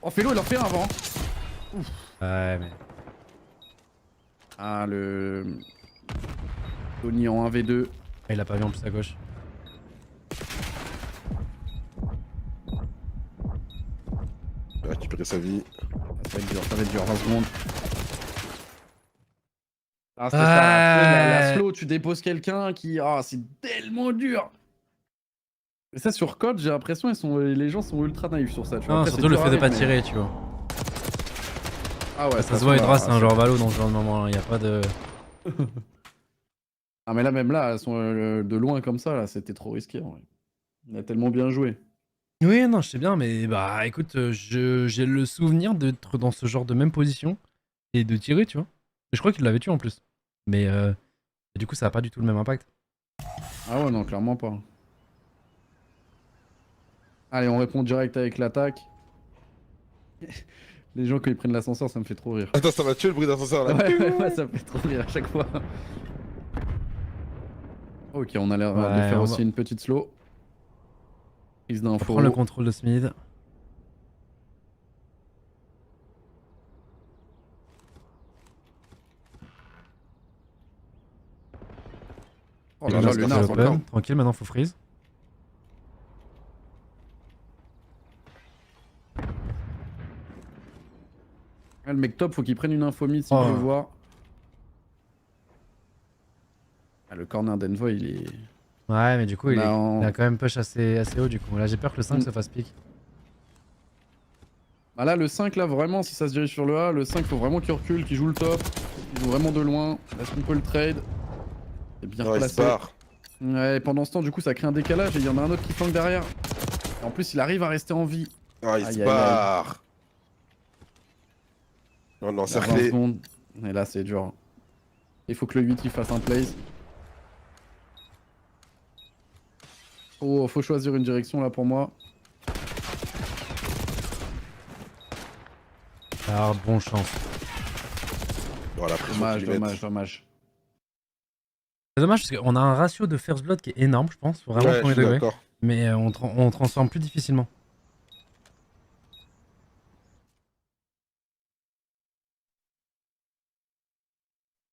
Oh, Félo, il en fait un avant. Ouais, mais. Ah, le. Tony en 1v2. Ah, il a pas vu en plus à gauche. Il va récupérer sa vie. Ah, ça va être dur, 20 secondes. Ah, c'est Ouais. ça. La slow, tu déposes quelqu'un qui. Ah, c'est tellement dur. Et ça, sur code, j'ai l'impression les gens sont ultra naïfs sur ça. Tu vois. Non, Après, surtout c'est le dur fait de à pas mettre, mais- tirer, tu vois. Ah ouais, Ça se voit, Hydra, c'est un joueur valo dans ce genre de moment. Il y a pas de. Ah, mais là, même là, elles sont de loin comme ça, là, c'était trop risqué. En vrai. Il a tellement bien joué. Oui, non, je sais bien, mais bah écoute, j'ai le souvenir d'être dans ce genre de même position et de tirer, tu vois. Et je crois qu'il l'avait tué en plus. Mais du coup, ça a pas du tout le même impact. Ah ouais, non, clairement pas. Allez, on répond direct avec l'attaque. Les gens, quand ils prennent l'ascenseur, ça me fait trop rire. Attends, ça va tuer le bruit d'ascenseur là. Ouais, ça me fait trop rire à chaque fois. Ok, on a l'air de Ouais, faire on aussi va- une petite slow. Prise On d'info. prend le contrôle de Smith. Oh là là, Lunars Lunars parti encore. open. Tranquille, maintenant faut freeze. Ah, le mec top, faut qu'il prenne une info mid s'il Oh. veut voir. Ah, le corner d'Envoy, il est. Ouais, mais du coup, il Non. a quand même push assez haut du coup. Là, j'ai peur que le 5 Mm. se fasse pique. Ah là, le 5, là, vraiment, si ça se dirige sur le A, le 5, faut vraiment qu'il recule, qu'il joue le top. Il joue vraiment de loin. Est-ce qu'on peut le trade? C'est bien Non, il se placé. barre. Ouais, pendant ce temps, du coup, ça crée un décalage et il y en a un autre qui flanque derrière. Et en plus, il arrive à rester en vie. Ah, il Aïe, se aïe, barre. Non, non, Il y a 20 cerclé. secondes. Et là, c'est dur. Il faut que le 8 il fasse un place. Faut choisir une direction là pour moi. Alors, bon chance. Voilà, pression Dommage, qu'ils mettent. dommage. C'est dommage parce qu'on a un ratio de first blood qui est énorme, je pense. Vraiment, Ouais, je premier suis degré. d'accord. Mais on transforme plus difficilement.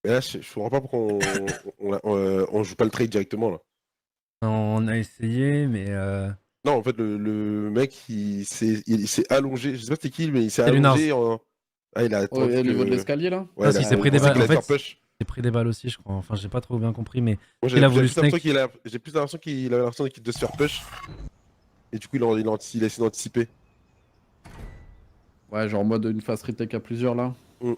Mais là, je comprends pas pourquoi on joue pas le trade directement là. On a essayé, mais. Non, en fait, le mec, il s'est allongé. Je sais pas c'était qui, mais il s'est C'est Lunars. allongé en. Ah, il a Au attendu niveau de que- l'escalier là. Ouais, Ah, il si, a- il s'est pris des on pensait balles. qu'il En allait fait, faire push. j'ai pris des balles aussi, je crois. Enfin, j'ai pas trop bien compris, mais. Moi, il a voulu plus l'impression snake. j'ai plus l'impression qu'il avait l'impression de se faire push. Et du coup, il a essayé d'anticiper. Ouais, genre en mode une phase retake à plusieurs là. Mm.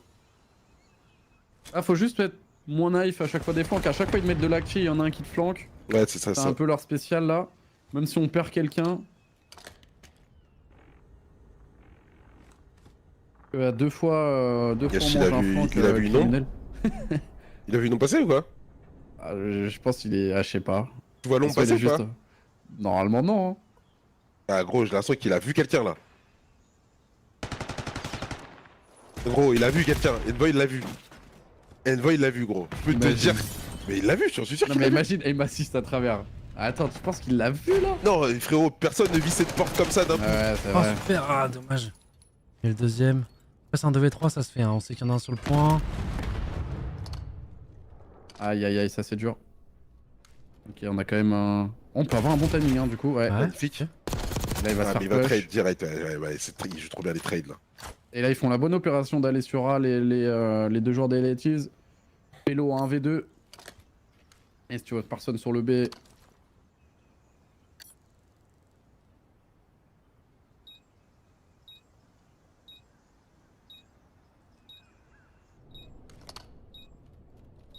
Ah, faut juste mettre moins knife à chaque fois des flancs. À chaque fois, ils te mettent de l'acti, il y en a un qui te flanque. Ouais, c'est ça, C'est ça. un peu leur spécial là. Même si on perd quelqu'un. Deux fois on Yash, mange il a un vu- flanc il a vu non criminel. Il a vu non passer ou quoi? Ah, je pense qu'il est. Ah, je sais pas. Tu vois long Parce qu'il passer est ou pas? Normalement, non. Hein. Ah, gros, j'ai l'impression qu'il a vu quelqu'un là. Gros, il a vu quelqu'un. Envoy, il l'a vu. Envoy, il l'a vu, gros. Je peux te Imagine. dire. Mais il l'a vu, je suis sûr Non, qu'il mais l'a vu. imagine, il m'assiste à travers. Attends, tu penses qu'il l'a vu là? Non, frérot, personne ne vit cette porte comme ça d'un coup. Ouais, c'est Oh, vrai. super. Ah, dommage. Et le deuxième. Après, c'est un 2v3, ça se fait. Hein. On sait qu'il y en a un sur le point. Aïe aïe aïe, ça c'est dur. Ok, on a quand même un. On peut avoir un bon timing, hein, du coup. Ouais. Ouais. Magnifique. Là, il va se Ah, faire mais il va push. trade direct. Ouais, il joue trop bien les trades là. Et là, ils font la bonne opération d'aller sur A, les deux joueurs des Ladies. Pélo à 1v2. Et si tu vois personne sur le B.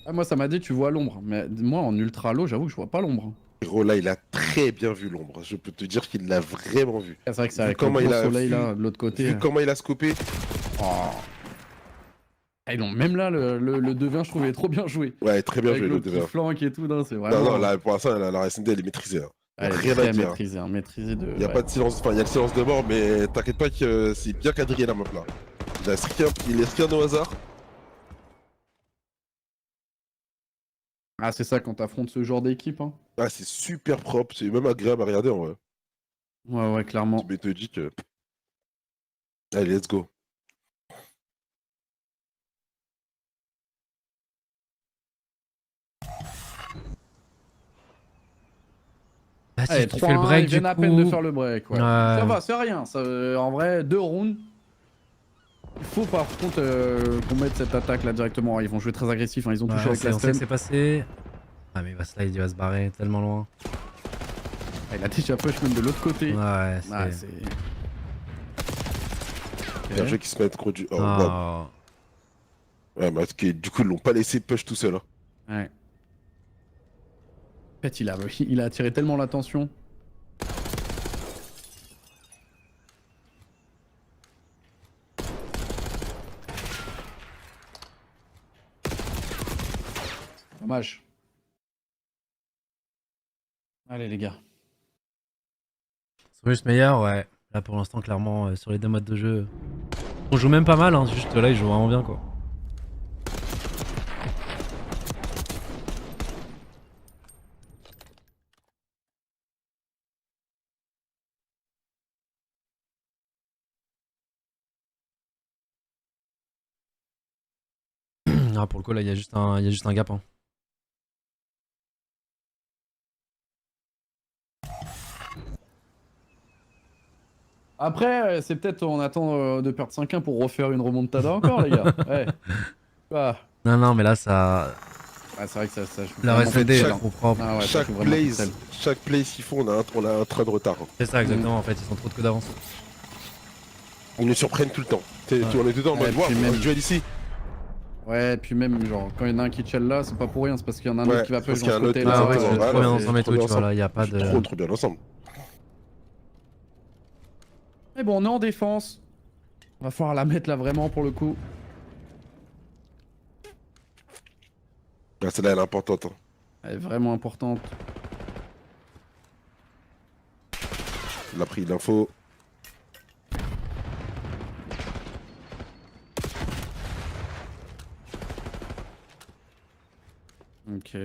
Ah, moi, ça m'a dit, tu vois l'ombre. Mais moi, en ultra low, j'avoue que je vois pas l'ombre. Gros, là, il a très bien vu l'ombre. Je peux te dire qu'il l'a vraiment vu. C'est vrai que c'est Vu avec comment le il gros a soleil vu- là, de l'autre côté. Vu comment il a scopé. Oh. Ah, non, même là, le 2v1, je trouvais trop bien joué. Ouais, très bien Avec joué le l'autre qui 2v1. flanque et tout, non, c'est vraiment. Non, non, là, pour l'instant, la SND, elle est maîtrisée. Hein. Elle est rien à très dire. maîtrisée, hein, maîtrisée de. Il n'y a ouais. pas de silence, enfin il y a le silence de mort, mais t'inquiète pas que c'est bien quadrillé la map là. Il est rien au hasard. Ah, c'est ça quand t'affrontes ce genre d'équipe. Hein. Ah, c'est super propre, c'est même agréable à regarder en vrai. Ouais, ouais, clairement. Mais te dis que. Allez, let's go. Ah, si, Allez, tu 3 fais le break ils du viennent à peine de coup. faire le break. Ouais. Ouais. Ça va, c'est rien. Ça, en vrai, 2 rounds. Il faut par contre qu'on mette cette attaque là directement. Ils vont jouer très agressif, hein. Ils ont touché Ouais, avec la on sait que stun. c'est passé. Ah, mais il va slide, il va se barrer tellement loin. Ah, il a déjà push même de l'autre côté. Ouais, Ah, c'est. c'est. Il y a un Ok. jeu qui se met gros du. Oh, wow. Ah. Ouais, mais du coup, ils l'ont pas laissé push tout seul. Hein. Ouais. En fait, il a attiré tellement l'attention. Dommage. Allez les gars. C'est juste meilleur, ouais. Là pour l'instant, clairement, sur les deux modes de jeu. On joue même pas mal, hein. Juste là, ils jouent vraiment bien quoi. Ah, pour le coup, là, il y a juste un gap. Hein. Après, c'est peut-être on attend de perdre 5-1 pour refaire une remontada encore les gars. Ouais. Ah. Non, non, mais là, ça. Ah, c'est vrai que ça joue La vraiment RSD tout est seul, hein. trop propre. Ah ouais, ça chaque joue vraiment tout seul. place qu'ils font, on a un train de retard. Hein. C'est ça, exactement. En fait, ils sont trop de coups d'avance. Ils nous surprennent tout le temps. Ouais. On est dedans en Ouais, mode, wow, puis même- un duel ici. Ouais, et puis même, genre, quand il y en a un qui chill là, c'est pas pour rien, c'est parce qu'il y en a un autre Ouais, qui va c'est parce push dans qu'il y ce a un côté autre là. Ah ouais, exactement. c'est Voilà, trop bien c'est ensemble et trop tout, bien tu vois. Là, il n'y a pas de. Trop bien ensemble. Mais bon, on est en défense. On va falloir la mettre là vraiment pour le coup. Ah, celle-là, elle est importante. Hein. Elle est vraiment importante. Il a pris l'info. Ok.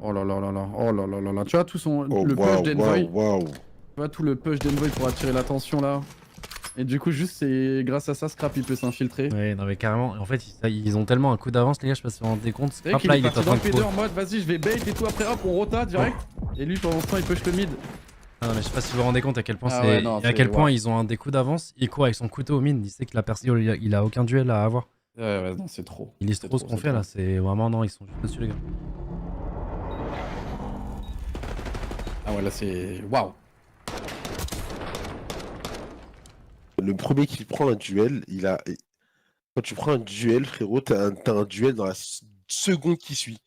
Oh là là là là. Oh là là là là. Tu vois tout son. Oh, le push waouh, d'Envoy. waouh, waouh. Tu vois tout le push d'Envoy pour attirer l'attention là. Et du coup, juste c'est grâce à ça, Scrap il peut s'infiltrer. Ouais, non mais carrément, en fait ils ont tellement un coup d'avance les gars, je sais pas si vous vous rendez compte. C'est vrai Scrap qu'il là est il est en parti train dans le de P2 en mode vas-y, je vais bait et tout. Après hop, on rota direct. Et lui pendant ce temps, il push le mid. Ah non mais je sais pas si vous vous rendez compte à quel point Ah c'est... ouais, non, à quel c'est- point waouh. ils ont un des coups d'avance, il court avec son couteau au mine, il sait que la personne il a aucun duel à avoir. Ouais, non, c'est trop. Il lise C'est trop ce trop, qu'on c'est fait là, trop. c'est vraiment non, ils sont juste dessus les gars. Ah ouais, là c'est. Waouh. Le premier qui prend un duel, il a. Quand tu prends un duel, frérot, t'as un duel dans la seconde qui suit.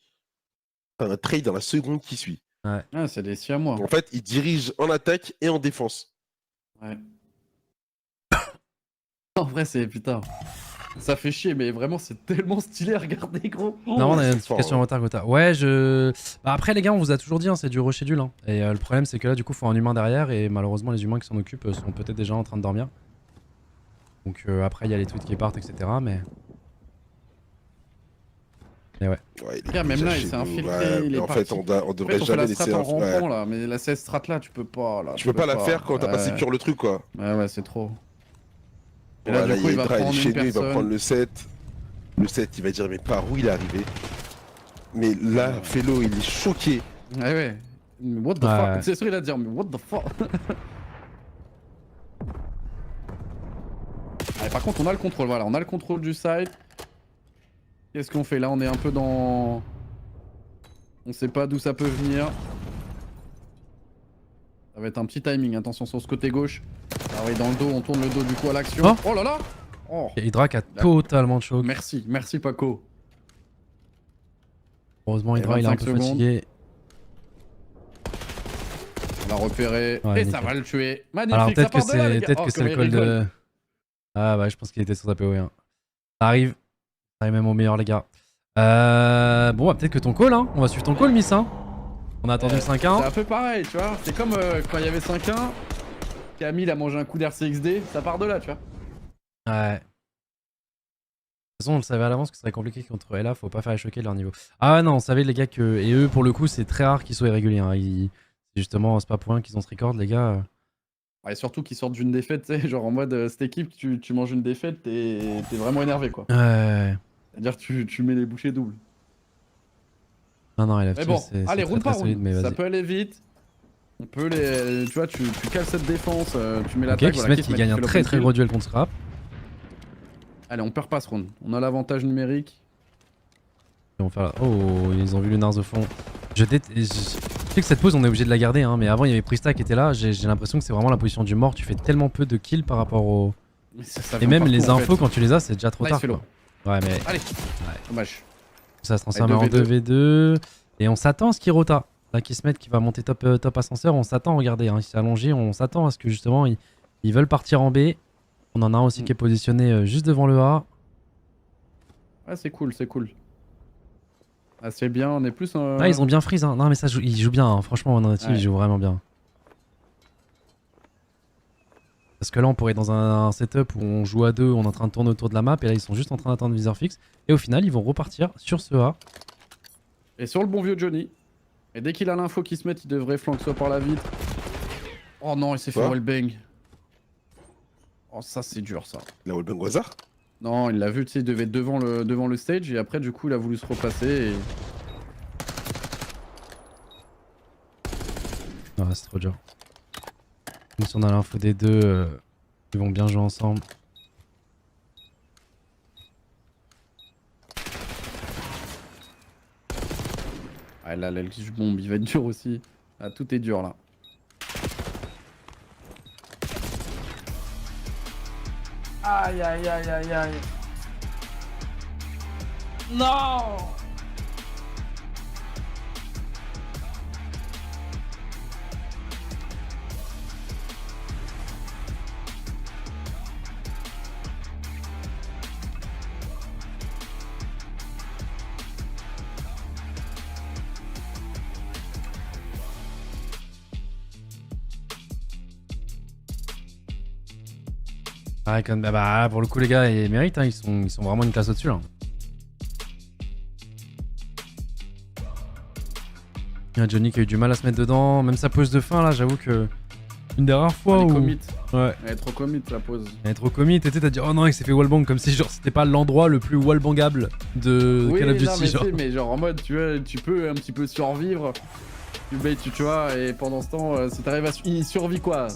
T'as un trade dans la seconde qui suit. Ah, c'est des siamois. En fait, il dirige en attaque et en défense. Ouais. En vrai, c'est putain. Ça fait chier, mais vraiment, c'est tellement stylé à regarder, gros. Non, on a une c'est fort, notification ouais. retard Gotha. Ouais, je. Bah après, les gars, on vous a toujours dit, hein, c'est du rocher hein. Et le problème, c'est que là, du coup, faut un humain derrière. Et malheureusement, les humains qui s'en occupent sont peut-être déjà en train de dormir. Donc après, il y a les tweets qui partent, etc. Mais. Et ouais. Ouais, il est Regarde, même déjà là, il chez s'est nous. infiltré, Ouais, il mais est en fait, parti. on En devrait fait, on fait jamais la laisser strat en un. rampant Ouais. là, mais la 16 strat là, tu peux pas. Là, Tu peux pas la faire quand t'as pas Ouais. sécure le truc, quoi. Ouais, c'est trop. Et Voilà, là, du coup, il va Hydra, prendre est une chez nous, il va personne. prendre le 7. Le 7, il va dire, mais par où il est arrivé? Mais là, Fellow, il est choqué. Ouais, ouais. Mais what the Ouais. fuck? C'est sûr, il va dire, mais what the fuck? Allez, par contre, on a le contrôle, voilà, on a le contrôle du site. Qu'est-ce qu'on fait là? On est un peu dans. On sait pas d'où ça peut venir. Ça va être un petit timing, attention sur ce côté gauche. Ah oui, dans le dos, on tourne le dos du coup à l'action. Oh, Oh là là! Oh. Et Hydra qui a totalement de choc. Merci, merci Paco. Heureusement, Et Hydra, il est un 25 peu secondes. fatigué. On l'a repéré. Ouais, et ça nickel. va le tuer. Magnifique, Alors ça peut-être que part de là, les c'est gars. peut-être Oh, que c'est comme le il call rigole. de. Ah bah je pense qu'il était sur sa PO1. Ça arrive. Ça arrive même au meilleur les gars. Bon bah peut-être que ton call hein. On va suivre ton call Miss hein. On a attendu le C'est 5-1. un peu pareil, tu vois. C'est comme quand il y avait 5-1. Camille a mangé un coup d'RCXD. Ça part de là, tu vois. Ouais. De toute façon on le savait à l'avance que ce serait compliqué contre LA, faut pas faire choquer leur niveau. Ah non, on savait les gars que... Et eux pour le coup c'est très rare qu'ils soient irréguliers. Hein. Justement c'est pas pour rien qu'ils ont ce record les gars. Ouais, surtout qu'ils sortent d'une défaite, tu sais. Genre en mode cette équipe, tu manges une défaite, t'es vraiment énervé, quoi. Ouais. C'est-à-dire tu mets les bouchées doubles. Non non, LFT Mais bon, c'est allez, très, round très par solide round. mais Ça vas-y. peut aller vite. On peut les. Tu vois, tu cales cette défense, tu mets Ok, l'attaque. Kismet qui gagne un très très gros duel contre Scrap. Allez, on perd pas ce round. On a l'avantage numérique. Ils vont faire... Oh, ils ont vu le Nars au fond. Je sais que cette pause on est obligé de la garder hein, mais avant il y avait Prista qui était là, j'ai l'impression que c'est vraiment la position du mort, tu fais tellement peu de kills par rapport au... Mais ça Et vient même partout, les en infos fait. quand tu les as c'est déjà trop Nice tard fellow. quoi. Ouais mais Allez, dommage. ça se transforme Allez, en 2v2 et on s'attend à ce qu'il rota. Là Kismet qui va monter top ascenseur, on s'attend, regardez, hein, il s'est allongé, on s'attend à ce que justement ils veulent partir en B. On en a un aussi qui est positionné juste devant le A. Ouais, c'est cool, c'est cool. Ah, c'est bien, on est plus. Ah ils ont bien freeze hein. Non mais ça ils jouent bien, hein. Franchement on Ouais. ils jouent vraiment bien. Parce que là on pourrait être dans un setup où on joue à deux, on est en train de tourner autour de la map et là ils sont juste en train d'attendre viseur fixe. Et au final ils vont repartir sur ce A. Et sur le bon vieux Johnny. Et dès qu'il a l'info qui se met, il devrait flank soit par la vitre. Oh non, il s'est fait Quoi wallbang. Oh, ça c'est dur ça. Il a wallbang au hasard? Non, il l'a vu, tu sais, il devait être devant le stage et après, du coup, il a voulu se replacer et. Ouais c'est trop dur. Même si on a l'info des deux, ils vont bien jouer ensemble. Ah là, l'Elkish bombe, il va être dur aussi. Ah, tout est dur là. Aïe aïe aïe aïe aïe. Non! Ah, bah, pour le coup, les gars, ils méritent, hein, ils sont vraiment une classe au-dessus là. Il y a Johnny qui a eu du mal à se mettre dedans, même sa pause de fin là, j'avoue que. Une des rares fois Elle est où. commit. Ouais. Elle est trop commit la pause. Elle est trop commit, et t'as dit oh non, il s'est fait wallbang comme si genre c'était pas l'endroit le plus wallbangable de Oui, Call of non, Duty. mais, Genre. mais genre en mode, tu vois, tu peux un petit peu survivre. Tu bait, tu vois, et pendant ce temps, si t'arrives à. Il survit quoi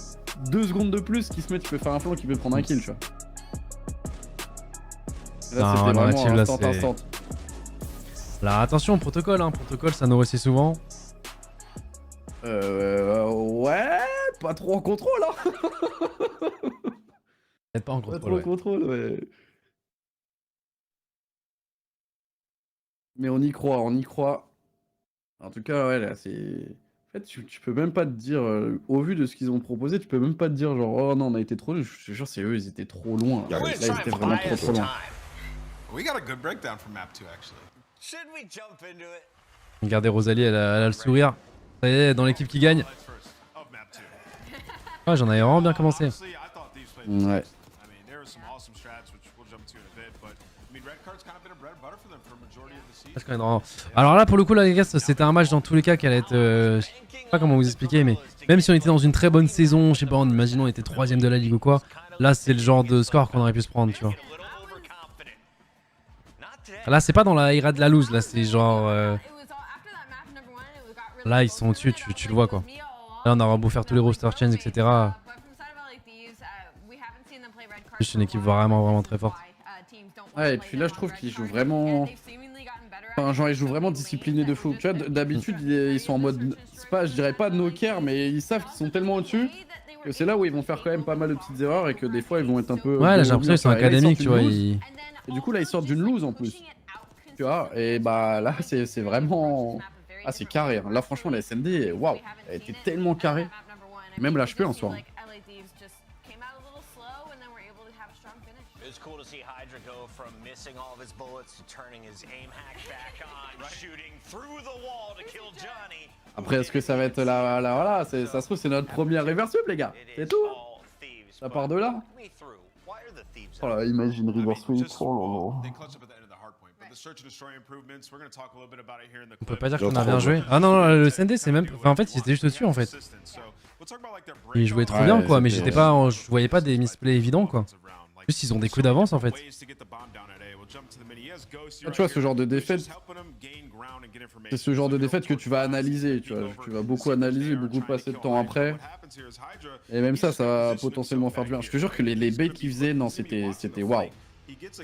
2 secondes de plus qui se met, tu peux faire un flanc qui peut prendre un kill, tu vois. Là, Non, c'était dans la vraiment team, là, instant. c'est- Là, attention, protocole, hein, protocole, ça nous réussit souvent. Ouais, pas trop en contrôle, hein. Peut-être pas en Pas contrôle. trop en Ouais. contrôle, ouais. Mais on y croit, on y croit. En tout cas, ouais, là, c'est. En fait, tu peux même pas te dire, au vu de ce qu'ils ont proposé, tu peux même pas te dire, genre, oh non, on a été trop. Je te jure, c'est eux, ils étaient trop loin. Yeah, Là, it's ils étaient vraiment trop loin. We got a good breakdown for map 2 actually. Should we jump into it? Regardez Rosalie, elle a le sourire. Ça y est, dans l'équipe qui gagne. Highlights first of map 2. Ouais, j'en avais vraiment bien commencé. Honestly, I thought these played Ouais. I mean, there were some awesome strats, which we'll jump to in a bit, but I mean, red card's kind of been a bread and butter for them for a majority of the season. Parce qu'on est dans- Alors là, pour le coup, là, les gars, c'était un match dans tous les cas qui allait être. Je sais pas comment vous expliquer, mais même si on était dans une très bonne saison, je sais pas, imaginons on était 3ème de la ligue ou quoi, là, c'est le genre de score qu'on aurait pu se prendre, tu vois. Là, c'est pas dans la ira de la lose, là, c'est genre. Là, ils sont au-dessus, tu le vois quoi. Là, on aura beau faire tous les roster chains, etc. Juste une équipe vraiment très forte. Ouais, et puis là, je trouve qu'ils jouent vraiment. Enfin, genre, ils jouent vraiment disciplinés de fou. Tu vois, d'habitude, ils sont en mode. C'est pas, je dirais pas no care, mais ils savent qu'ils sont tellement au-dessus que c'est là où ils vont faire quand même pas mal de petites erreurs et que des fois, ils vont être un peu. Ouais, là, j'ai l'impression qu'ils sont Et là, ils académiques, sortent tu une vois. lose. Et du coup, là, ils sortent d'une lose en plus. Tu vois, et bah là, c'est vraiment. Ah, c'est carré. Hein. Là, franchement, la SND, waouh, elle était tellement carrée. Même l'HP en soi. It's cool to see Hydra go from missing all of his bullets to turning his aim hack back on, shooting through the wall to kill Johnny. Après, est-ce que ça va être la voilà, ça se trouve, c'est notre première reverse sweep, les gars. C'est tout. Hein. Ça part de là. Oh là, imagine reverse sweep. Oh là là. They clutched up at the end of the hard point, but the search and destroy improvements, we're going to talk a little bit about it here in the On peut clip. pas dire Ils ont qu'on a trop bien joué. Ah non, non, le CND, c'est même. Enfin, en fait, ils étaient juste au-dessus en fait. Ils jouaient trop Ouais, bien quoi, mais c'était- j'étais pas. Je voyais pas des misplays évidents quoi. Juste, ils ont des coups d'avance en fait. Ah, tu vois, ce genre de défaite, c'est ce genre de défaite que tu vas analyser, tu vois. Tu vas beaucoup analyser, beaucoup passer de temps après. Et même ça va potentiellement faire du bien. Je te jure que les baits qu'ils faisaient, non, c'était waouh.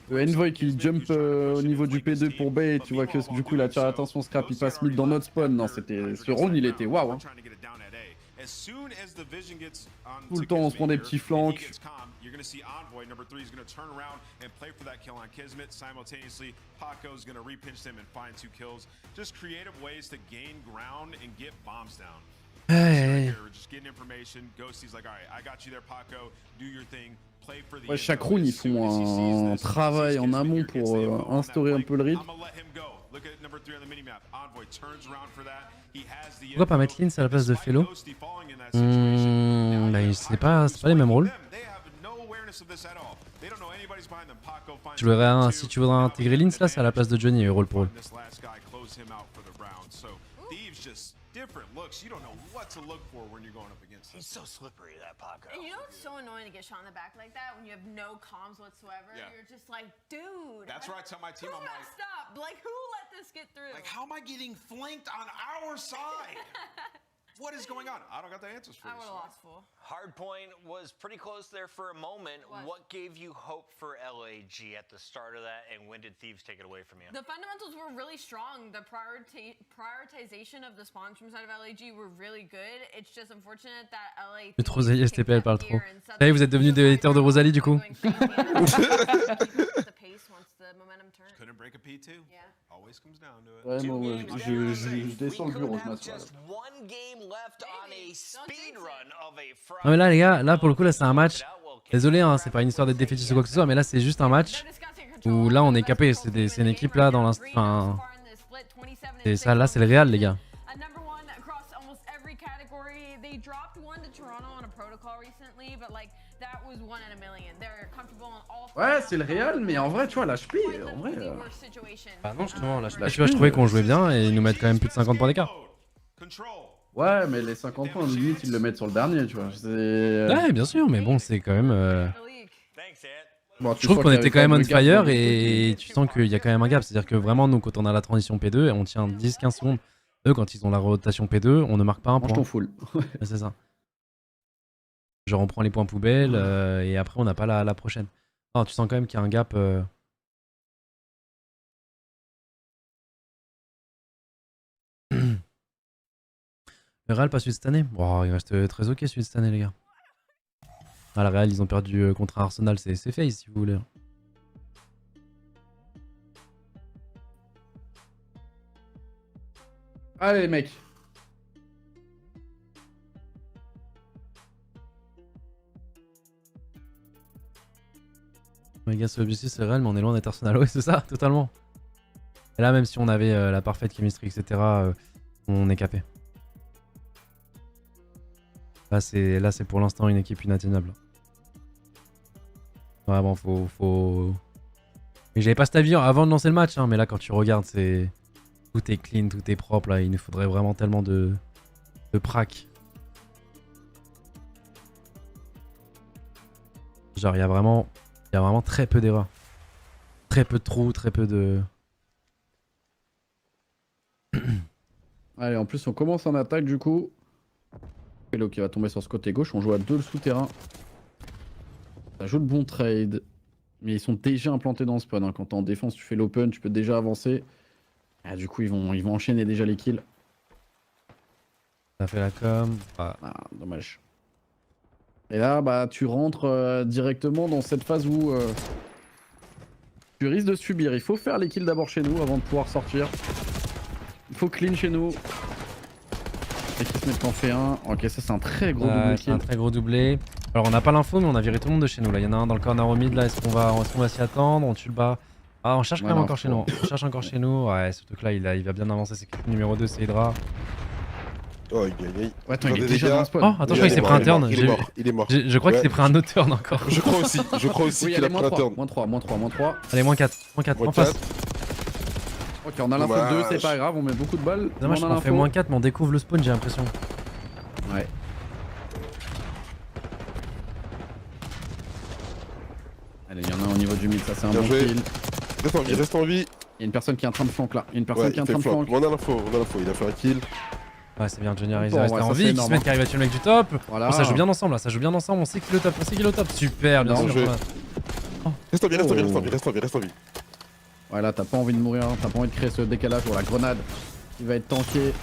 Le Envoy qui jump au niveau du P2 pour bait, tu vois que du coup il attire l'attention, Scrap il passe mid dans notre spawn. Non, c'était. Ce round il était waouh. Hein. Tout le temps on se prend des petits flanks. You're gonna see Envoy number 3 is gonna turn around and play for that kill on Kismet. Simultaneously, Paco's gonna repinch him and find 2 kills. Just creative ways to gain ground and get bombs down. Hey. Just getting information. Ghosty's like, all right, I got you there, Paco. Do your thing. Play for the. Ouais, chaque round ils font un travail en amont pour instaurer un peu le rythme. Pourquoi pas mettre Lins à la place de Fellow? Bah, c'est pas les mêmes rôles. Si tu voudrais intégrer Lins là, c'est à la place de Johnny, rôle pour rôle. Different looks. You don't know what to look for when you're going up against He's so slippery, that Paco. And you know it's so annoying to get shot in the back like that when you have no comms whatsoever? Yeah. You're just like, dude. That's where I tell my team, Who I'm like, messed up? Like, who let this get through? how am I getting flanked on our side? What is going on? I don't got the answers for I you. would have lost full. Hardpoint was pretty close there for a moment. What? Gave you hope for LAG at the start of that, and when did Thieves take it away from you? The fundamentals were really strong. The prioritization of the spawns from side of LAG were really good. It's just unfortunate that LA. Mais Rosalie STP elle parle trop. Ça y est, vous êtes devenus des haters de Rosalie du coup. Couldn't break a P2. Yeah. Always comes down to it. Ouais, moi, je descends le bureau ce match. Just one game left on a speed run of a Non mais là les gars, là pour le coup là c'est un match. Désolé hein, c'est pas une histoire d'être défaitiste ou quoi que ce soit, mais là c'est juste un match où là on est capé. C'est une équipe là dans l'instant. Enfin, et ça là c'est le Real les gars. that was one in a million. They're comfortable on all Ouais, c'est le Real, mais en vrai, tu vois, l'HP, en vrai. Bah non, justement, là, tu vois, je trouvais qu'on jouait bien et ils nous mettent quand même plus de 50 points d'écart. Ouais, mais les 50 points, limite, ils le mettent sur le dernier, tu vois. Ouais, bien sûr, mais bon, c'est quand même. Thanks, Ed. Bon, Je trouve qu'on était quand même on le gap fire dans le et tu sens qu'il y a quand même un gap. C'est-à-dire que vraiment, nous, quand on a la transition P2, on tient 10-15 secondes. Eux, quand ils ont la rotation P2, on ne marque pas un Mange point. ton full. Ouais, c'est ça. Genre, on prend les points poubelles et après, on n'a pas la prochaine. Non, tu sens quand même qu'il y a un gap. Le Real, pas celui de cette année. Bon, il reste très ok celui de cette année, les gars. Ah, le Real, ils ont perdu contre un Arsenal, c'est face si vous voulez. Allez, les mecs. Les gars, c'est l'objectif, c'est le Real, mais on est loin d'être Arsenal. Ouais, c'est ça, totalement. Et là, même si on avait la parfaite chemistry, etc., on est capé. Là, c'est pour l'instant une équipe inatteignable. Vraiment, faut... Mais j'avais pas cet avis avant de lancer le match, hein, mais là, quand tu regardes, c'est... Tout est clean, tout est propre, là. Il nous faudrait vraiment tellement de prac. Genre, il y a vraiment très peu d'erreurs. Très peu de trous, très peu de... Allez, en plus, on commence en attaque, du coup. Hello qui va tomber sur ce côté gauche. On joue à 2 le souterrain. Ça joue de bon trade. Mais ils sont déjà implantés dans le spawn. Hein. Quand t'es en défense, tu fais l'open, tu peux déjà avancer. Ah, du coup, ils vont enchaîner déjà les kills. Ça fait la com. Ah, dommage. Et là, bah, tu rentres directement dans cette phase où tu risques de subir. Il faut faire les kills d'abord chez nous avant de pouvoir sortir. Il faut clean chez nous. Et qui se mettent qu'en fait un. Ok, ça c'est un très gros double C'est kill. un très gros doublé. Alors, on n'a pas l'info, mais on a viré tout le monde de chez nous. Là, il y en a un dans le corner au mid. Là, est-ce qu'on va s'y attendre? On tue le bas. Ah, on cherche quand même encore chez nous. On cherche encore chez nous. Ouais, surtout que là, il va bien avancer. C'est le numéro 2, c'est Hydra. Oh, il gagne. Ouais, attends, il est Attendez, déjà les dans gars. le spawn. Oh, attends, je crois qu'il s'est pris un turn. Il est mort, il est mort. Je crois qu'il Ouais. s'est pris un autre turn encore. Je crois aussi Oui, qu'il a allez, pris un turn. moins 3. Allez, moins 4. Moins 4, en Moins face. 4. Ok, on a l'info de 2, Dommage. c'est pas grave, on met beaucoup de balles. Dommage, on a on fait l'info. moins 4, mais on découvre le spawn, j'ai l'impression. Ouais. Allez, il y en a un au niveau du mid, ça c'est un Bien bon joué. kill. Reste en vie, reste en vie. Il y a une personne qui est en train de flank là. Il y a une personne Ouais, qui est en il fait train de flank. flank. On a l'info. Il a fait un kill. Ouais, c'est bien, Junior, il Bon, reste ouais, en ça, vie. c'est Qui se énorme, met qui arrive à tuer le mec du top. Voilà. Oh, ça joue bien ensemble là, ça joue bien ensemble. On sait qu'il est au top, on sait qu'il est au top. Super, bien Bien sûr. joué. Voilà. Reste en vie, reste en vie, Oh. reste en vie. Ouais, là t'as pas envie de mourir, hein. T'as pas envie de créer ce décalage pour la grenade qui va être tankée.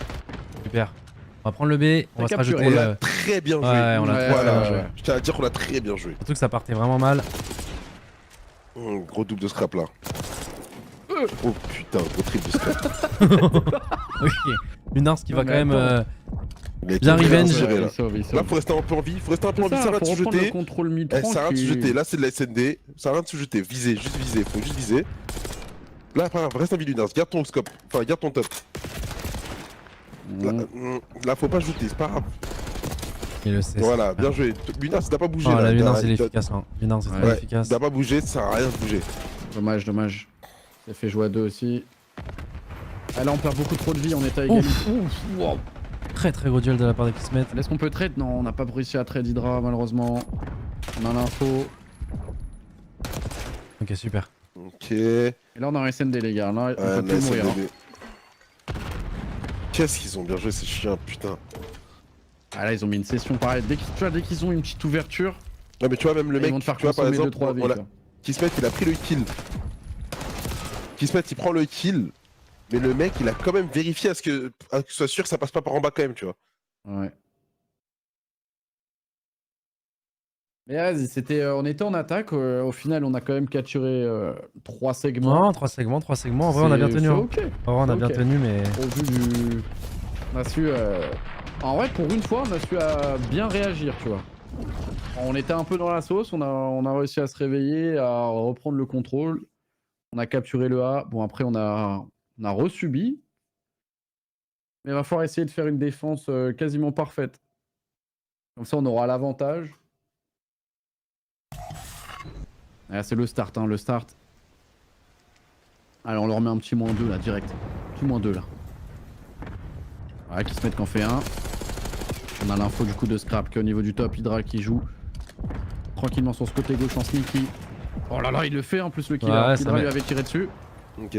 Super. On va prendre le B, on va se capturé. rajouter On l'a le... très bien joué. Ouais, on l'a Ouais, très bien ouais, joué. ouais. Je tiens à dire qu'on l'a très bien joué. Surtout que ça partait vraiment mal. Gros double de scrap là. Oh putain, gros trip de scrap. Ok. Lunars qui va Non, quand mais même... attends. Il a été Bien bien revenge. géré, là. Il sauve, il sauve. Là, faut rester un peu en vie, C'est ça, ça arrête faut de se reprendre le jeter. contrôle mid Eh, ça arrête de se tranquille. jeter, là c'est de la SND, ça arrête de se jeter, viser, juste viser, faut juste viser. Là, pas grave, reste en vie Lunars, garde ton scope, enfin garde ton top. Là, faut pas jeter, c'est pas grave. Il le sait. Voilà, bien joué. Lunars, t'as pas bougé Oh, là. la Lunars, T'as- il est efficace là. Lunars, c'est Ouais. très efficace. T'as pas bougé, ça sert à rien de bouger. Dommage, dommage. Ça fait jouer à 2 aussi. Ah là on perd beaucoup trop de vie, on est à égalité. Ouf, wow. Très très gros duel de la part des Kismet. Est-ce qu'on peut trade? Non, on n'a pas réussi à trade Hydra malheureusement. On a l'info. Ok, super. Ok. Et là on a un SND les gars, là on peut plus mourir. Hein. Qu'est-ce qu'ils ont bien joué ces chiens, putain. Ah là ils ont mis une session pareille. Dès qu'ils ont une petite ouverture, Non mais tu vois, même le ils mec, vont te faire tu vois par consommer exemple, 2-3 vies. on l'a- quoi. Kismet il a pris le kill. Kismet il prend le kill, mais le mec il a quand même vérifié à ce que soit sûr que ça passe pas par en bas quand même, tu vois. Ouais. Mais vas-y, c'était, on était en attaque. Au final, on a quand même capturé 3 segments. Non, 3 segments. En vrai, on a bien tenu. C'est Hein. ok. En vrai, on a C'est bien ok. tenu, mais... Au vu du. On a su. En vrai, pour une fois, on a su bien réagir, tu vois. On était un peu dans la sauce, on a réussi à se réveiller, à reprendre le contrôle. On a capturé le A. Bon, après, on a resubi. Mais il va falloir essayer de faire une défense quasiment parfaite. Comme ça, on aura l'avantage. Ah, c'est le start, hein, le start. Allez, on leur met un petit -2 là, direct. Petit -2 là. Ouais, qui se mettent qu'en fait un. On a l'info du coup de Scrap qu'au niveau du top, Hydra qui joue tranquillement sur ce côté gauche en sneaky. Oh là là, il le fait en plus le kill. Ouais, Hydra lui avait tiré dessus. Ok.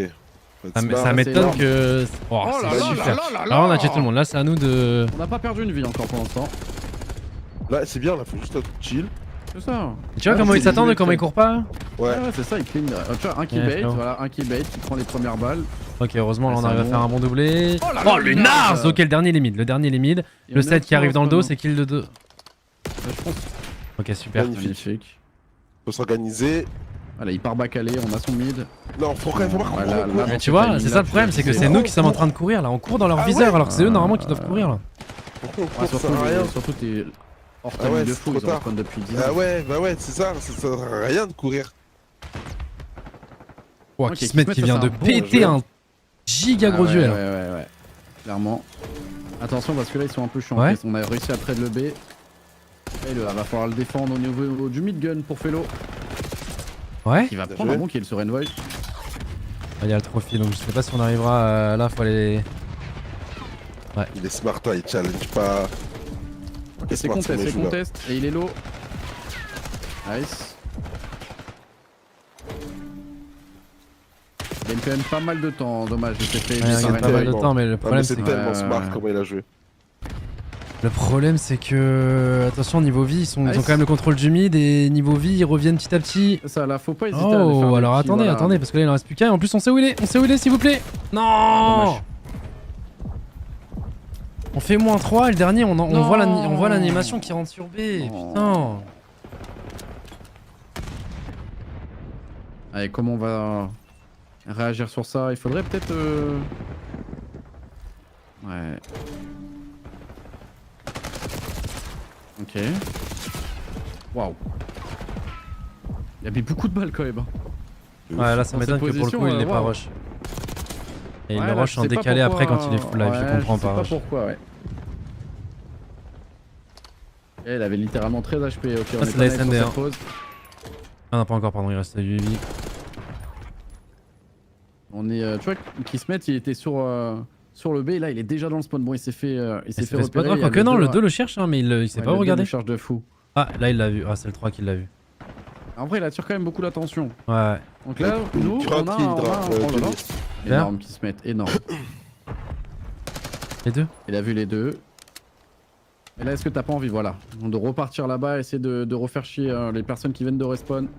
Ça c'est m'étonne énorme. que. Oh, Oh là c'est là super. là là là Là, on a là. tué tout le monde. Là, c'est à nous de. On n'a pas perdu une vie encore pour l'instant. Là, c'est bien, là, faut juste chill. C'est ça. Et tu vois Ah, comment c'est il s'attend des et comment il jeux court pas? Ouais. Ouais, c'est ça, il clean. Tu vois, un qui Ouais, bait, frérot. voilà, un qui bait, qui prend les premières balles. Ok, heureusement, là, on Ouais, arrive à c'est faire bon. un bon doublé. Oh là Oh, là, le Nars. Nars! Ok, le dernier limite. Le dernier limite. Et Le on 7 est qui arrive dans le dos, maintenant. c'est kill de 2. Je pense. Ok, super. Magnifique. Faut s'organiser. Voilà, il part backallé, on a son mid. Non, faut quand même Ouais, courir. là, Mais dans tu ce vois, timing-là, c'est ça le problème, c'est que c'est nous qui sommes en train de courir là. On court dans leur Ah viseur ouais. alors que c'est eux normalement qui doivent courir là. Pourquoi on Ouais, court, ça surtout, sert à rien. surtout t'es hors Ah timing ouais, de c'est fou, trop ils ont tard. respawn depuis 10 ans. Ah ouais, bah ouais, c'est ça sert à rien de courir. Oh, Ok, Kismet qui ça, vient c'est de un bon péter jeu. un giga gros Ah ouais, duel. Ouais. Clairement. Attention parce que là ils sont un peu chiants. Ouais. On a réussi à trade le B. Et là, va falloir le défendre au niveau du mid-gun pour Fellow. Ouais. Qui va Bien prendre un joué. bon kill sur Envoy. Il y a le trophy donc je sais pas si on arrivera là, faut aller. Il est smart, toi, il challenge pas. Ok, c'est contest, et il est low. Nice. Il gagne quand même pas mal de temps, dommage, il s'est fait Ouais, il gagne pas mal de temps, mais le problème c'est c'est que. tellement smart comment il a joué. Le problème c'est que. Attention, niveau vie, ils ont Nice. quand même le contrôle du mid et niveau vie, ils reviennent petit à petit. Ça là, faut pas hésiter à aller faire Oh, des alors kills, attendez, voilà. attendez, parce que là il en reste plus qu'un. Et en plus, on sait où il est, s'il vous plaît. Non! Dommage. On fait -3 et le dernier, on Non. voit l'animation qui rentre sur B. Non. Putain. Allez, comment on va réagir sur ça? Il faudrait peut-être... Ouais. Ok. Waouh. Il a mis beaucoup de balles quand même. Ouais, là ça Dans m'étonne cette que pour le coup position, il l'ait pas waouh. rush. Et il Ouais, le là, rush je en sais pas décalé après pourquoi, quand il est full live, je comprends pas. Je rush. sais pas pourquoi, ouais. Et il avait littéralement 13 HP. Ok, on c'est est la pas SND, sur hein. cette pause. Ah non, pas encore, pardon, il reste 8 vies. On est, tu vois, Kismet, il était sur le B, là il est déjà dans le spawn. Bon, il s'est fait, repérer. il y a Quoique le non, deux, le 2 le cherche, hein, mais il s'est ouais, pas le deux regardé. nous charge de fou. Ah, là il l'a vu. Ah, c'est le 3 qui l'a vu. En vrai, il attire quand même beaucoup l'attention. Ouais. Donc là, nous, on a Tranquille, un... Oh là là. Bien. Énorme Kismet, énorme. Les deux. Il a vu les deux. Et là, est-ce que t'as pas envie, voilà, de repartir là-bas, essayer de refaire chier les personnes qui viennent de respawn.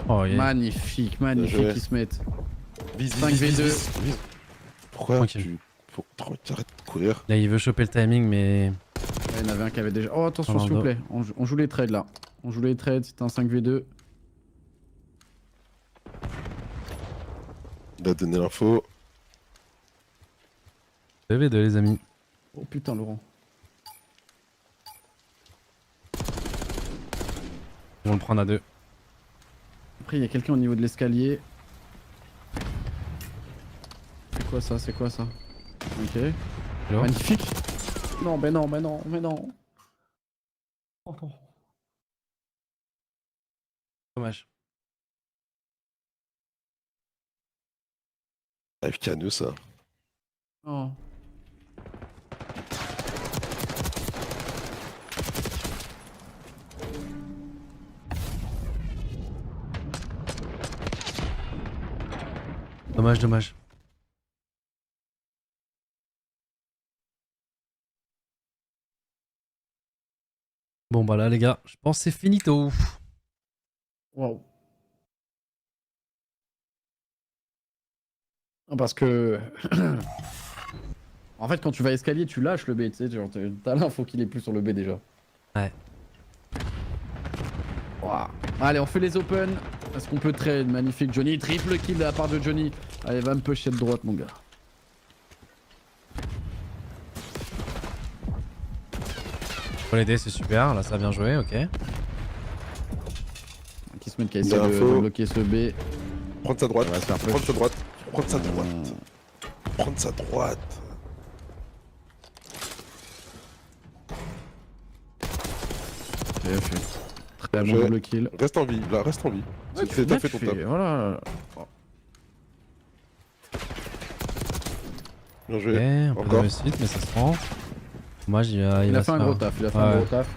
Oh, yeah. Magnifique, Bien magnifique joué. Kismet. Vise, 5v2. Pourquoi Tranquille. faut arrête de courir. Là il veut choper le timing, mais. Il y en avait un qui avait déjà... Oh, attention, Oh, s'il vous non. plaît. On joue les trades, là. On joue les trades, c'est un 5v2. Il a donné l'info. PV2 les amis. Oh putain, Laurent. Ils vont le prendre à 2. Après, il y a quelqu'un au niveau de l'escalier. C'est quoi ça? C'est quoi ça? Ok. Hello. Magnifique. Non, mais non, mais non, mais non. Oh, non. Dommage. Avec Canu, ça. Oh. Dommage, dommage. Bon bah là les gars, je pense que c'est finito. Waouh. Parce que... en fait, quand tu vas escalier, tu lâches le B, tu sais, genre, t'as l'info qu'il est plus sur le B déjà. Ouais. Waouh. Allez, on fait les open. Est-ce qu'on peut trade? Magnifique, Johnny. Triple kill de la part de Johnny. Allez, va me pusher de droite, mon gars. Faut l'aider, c'est super. Là ça a bien joué, ok. Kismet qui a essayé de L'info. bloquer ce B. Prendre sa droite. On va se faire push. Prendre sa droite. Prendre sa droite. Prendre sa droite. fait. Très bon Je- double kill. Reste en vie, là, reste en vie. Ouais, T'as fait ton top. Voilà. Bien Ok, joué. un peu de Encore. réussite, mais ça se prend. Dommage, il Il va a fait se un faire- gros taf, il a fait Ouais. un gros taf.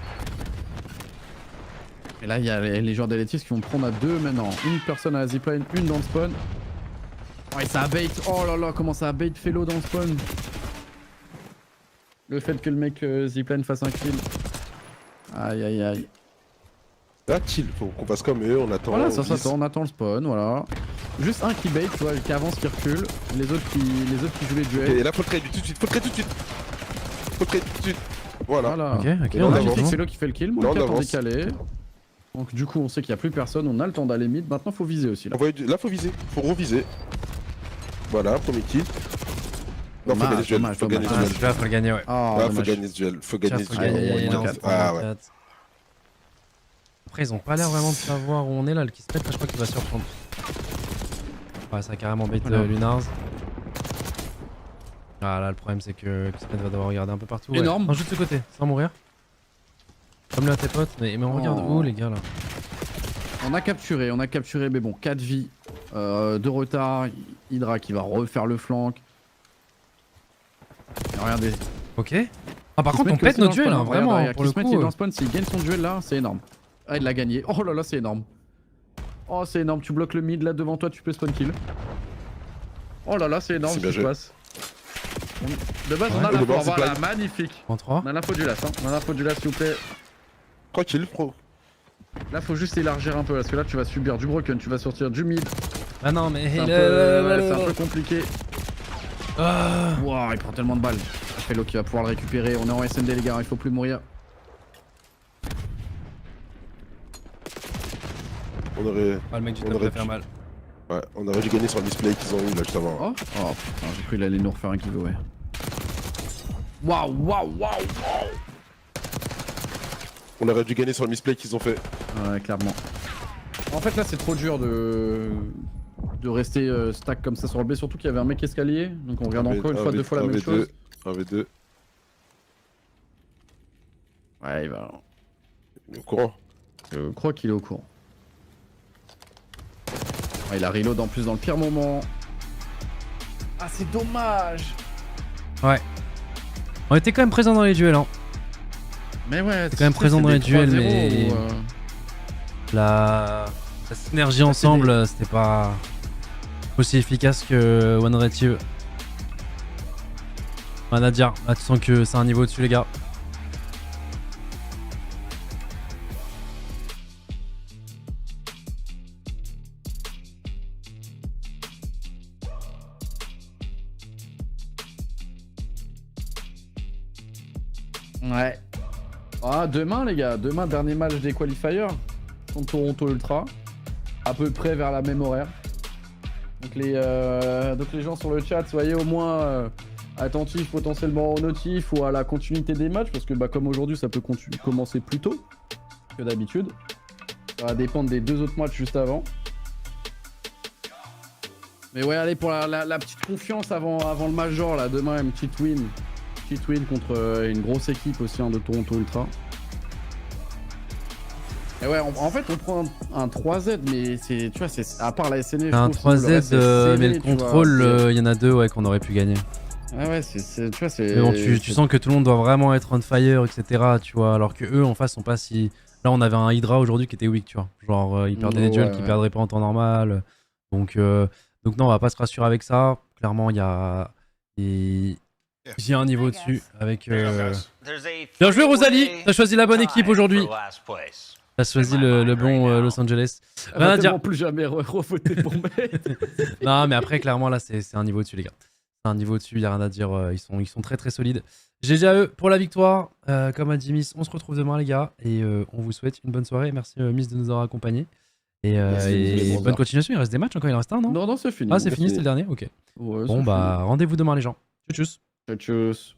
Et là, il y a les joueurs d'Eletis qui vont prendre à deux maintenant. Une personne à la zipline, une dans le spawn. Ouais, ça a bait. Oh là là, comment ça a bait Fellow dans le spawn. Le fait que le mec zipline fasse un kill. Aïe aïe aïe. Là, chill, faut qu'on fasse comme eux, on attend. Voilà, ça glisse. s'attend, on attend le spawn, voilà. Juste un qui bait, tu vois, qui avance, qui recule. Les autres qui jouent les duels. Et là, faut le trade tout de suite, faut le trade tout de suite. Faut le trade tout de suite. Voilà. Voilà. Ok, ok, Et on là, a j'ai bon. fait que c'est Fellow qui fait le kill, moi Là, on qui attend avance. décalé. Donc du coup, on sait qu'il n'y a plus personne, on a le temps d'aller mid. Maintenant, faut viser aussi là. Là, faut viser, faut reviser. Voilà, premier kill. Non, faut Dommage, gagner ce duel, dommage, faut gagner ce Ah, dommage. duel. celui-là, faut le gagner, ouais. Ah, Là, faut dommage. gagner ce duel, faut Tiens, gagner faut ce gagner, duel. il est en Ah ouais. 34. Après, ils ont pas l'air vraiment de savoir où on est là. Le Kismet, là, je crois qu'il va surprendre. Ouais, ça a carrément bait Voilà. Lunars. Ah là, le problème, c'est que Kismet va devoir regarder un peu partout. Ouais. Énorme. Non, juste de côté, sans mourir. Comme là, tes potes. Mais on regarde Oh. où, les gars, là? On a capturé, mais bon, 4 vies de retard. Hydra qui va refaire le flank. Et regardez. Ok. Ah, par contre, Kismet on qui est pète aussi nos dans le duels, spawn, hein, regarde, vraiment, regarde, pour le Kismet, coup. il est dans le spawn, s'il gagne son duel là, c'est énorme. Ah, il l'a gagné. Oh là là, c'est énorme. Oh, c'est énorme, tu bloques le mid là devant toi, tu peux spawn kill. Oh là là, c'est énorme C'est ce bien qui se joué. passe. De base, Ouais. on a Et la le l'info, bord, c'est voilà, plein. magnifique. En 3. On a l'info du las, hein. On a l'info du las, s'il vous plaît. Tranquille, pro. Là, faut juste élargir un peu, parce que là, tu vas subir du broken, tu vas sortir du mid. Ah non, mais. C'est un, le- c'est un peu compliqué. Ah. Wouah, il prend tellement de balles. Fellow qui va pouvoir le récupérer. On est en SND, les gars, il faut plus mourir. On aurait. Ah, le mec du On top aurait va faire pu- mal. Ouais, on aurait dû gagner sur le misplay qu'ils ont eu là juste avant. Oh, oh putain, j'ai cru qu'il allait nous refaire un giveaway. Waouh, waouh, waouh, waouh. On aurait dû gagner sur le misplay qu'ils ont fait. Ouais, clairement. En fait, là, c'est trop dur de rester stack comme ça sur le B, surtout qu'il y avait un mec escalier. Donc on regarde encore une fois, deux fois la même chose. 1v2. Ouais, il va. Il est au courant. Je crois qu'il est au courant. Ah, il a reload en plus dans le pire moment. Ah, c'est dommage. Ouais. On était quand même présents dans les duels, hein. Mais ouais, C'est quand même présent dans les duels, mais- Ou, La synergie ensemble, c'était pas aussi efficace que One Red Team. Rien à dire, là tu sens que c'est un niveau au-dessus les gars. Ouais. Ah, demain, les gars, demain, dernier match des qualifiers contre Toronto Ultra. À peu près vers la même horaire. Donc les gens sur le chat, soyez au moins attentifs potentiellement aux notifs ou à la continuité des matchs. Parce que bah, comme aujourd'hui, ça peut commencer plus tôt que d'habitude. Ça va dépendre des deux autres matchs juste avant. Mais ouais, allez, pour la petite confiance avant le major, là, demain, une petite win. Petite win contre une grosse équipe aussi hein, de Toronto Ultra. Et ouais, en fait, on prend un 3Z, mais c'est, tu vois, c'est à part la SNE. Un 3Z, mais le contrôle, il y en a deux ouais, qu'on aurait pu gagner. Ah ouais, tu vois, c'est. Mais bon, tu sens que tout le monde doit vraiment être on fire, etc. Tu vois, alors que eux en face sont pas si. Là, on avait un Hydra aujourd'hui qui était weak, tu vois. Genre, ils perdaient des duels qu'ils perdraient pas en temps normal. Donc non, on va pas se rassurer avec ça. Clairement, il y a un niveau dessus avec. Bien joué, Rosalie. T'as choisi la bonne équipe aujourd'hui. T'as choisi le bon Los Angeles. Rien à dire. Plus jamais revoter pour mettre. Non, mais après, clairement, là, c'est un niveau au-dessus, les gars. C'est un niveau au-dessus, il n'y a rien à dire. Ils sont très très solides. GG à eux pour la victoire. Comme a dit Miss, on se retrouve demain, les gars. Et on vous souhaite une bonne soirée. Merci, Miss, de nous avoir accompagnés. Et bonne continuation. Il reste des matchs encore, il en reste un, non? Non, c'est fini. Ah, c'est fini, c'était le dernier? Ok. Ouais, Bon, bah, rendez-vous demain, les gens. Tchuss. Tchuss.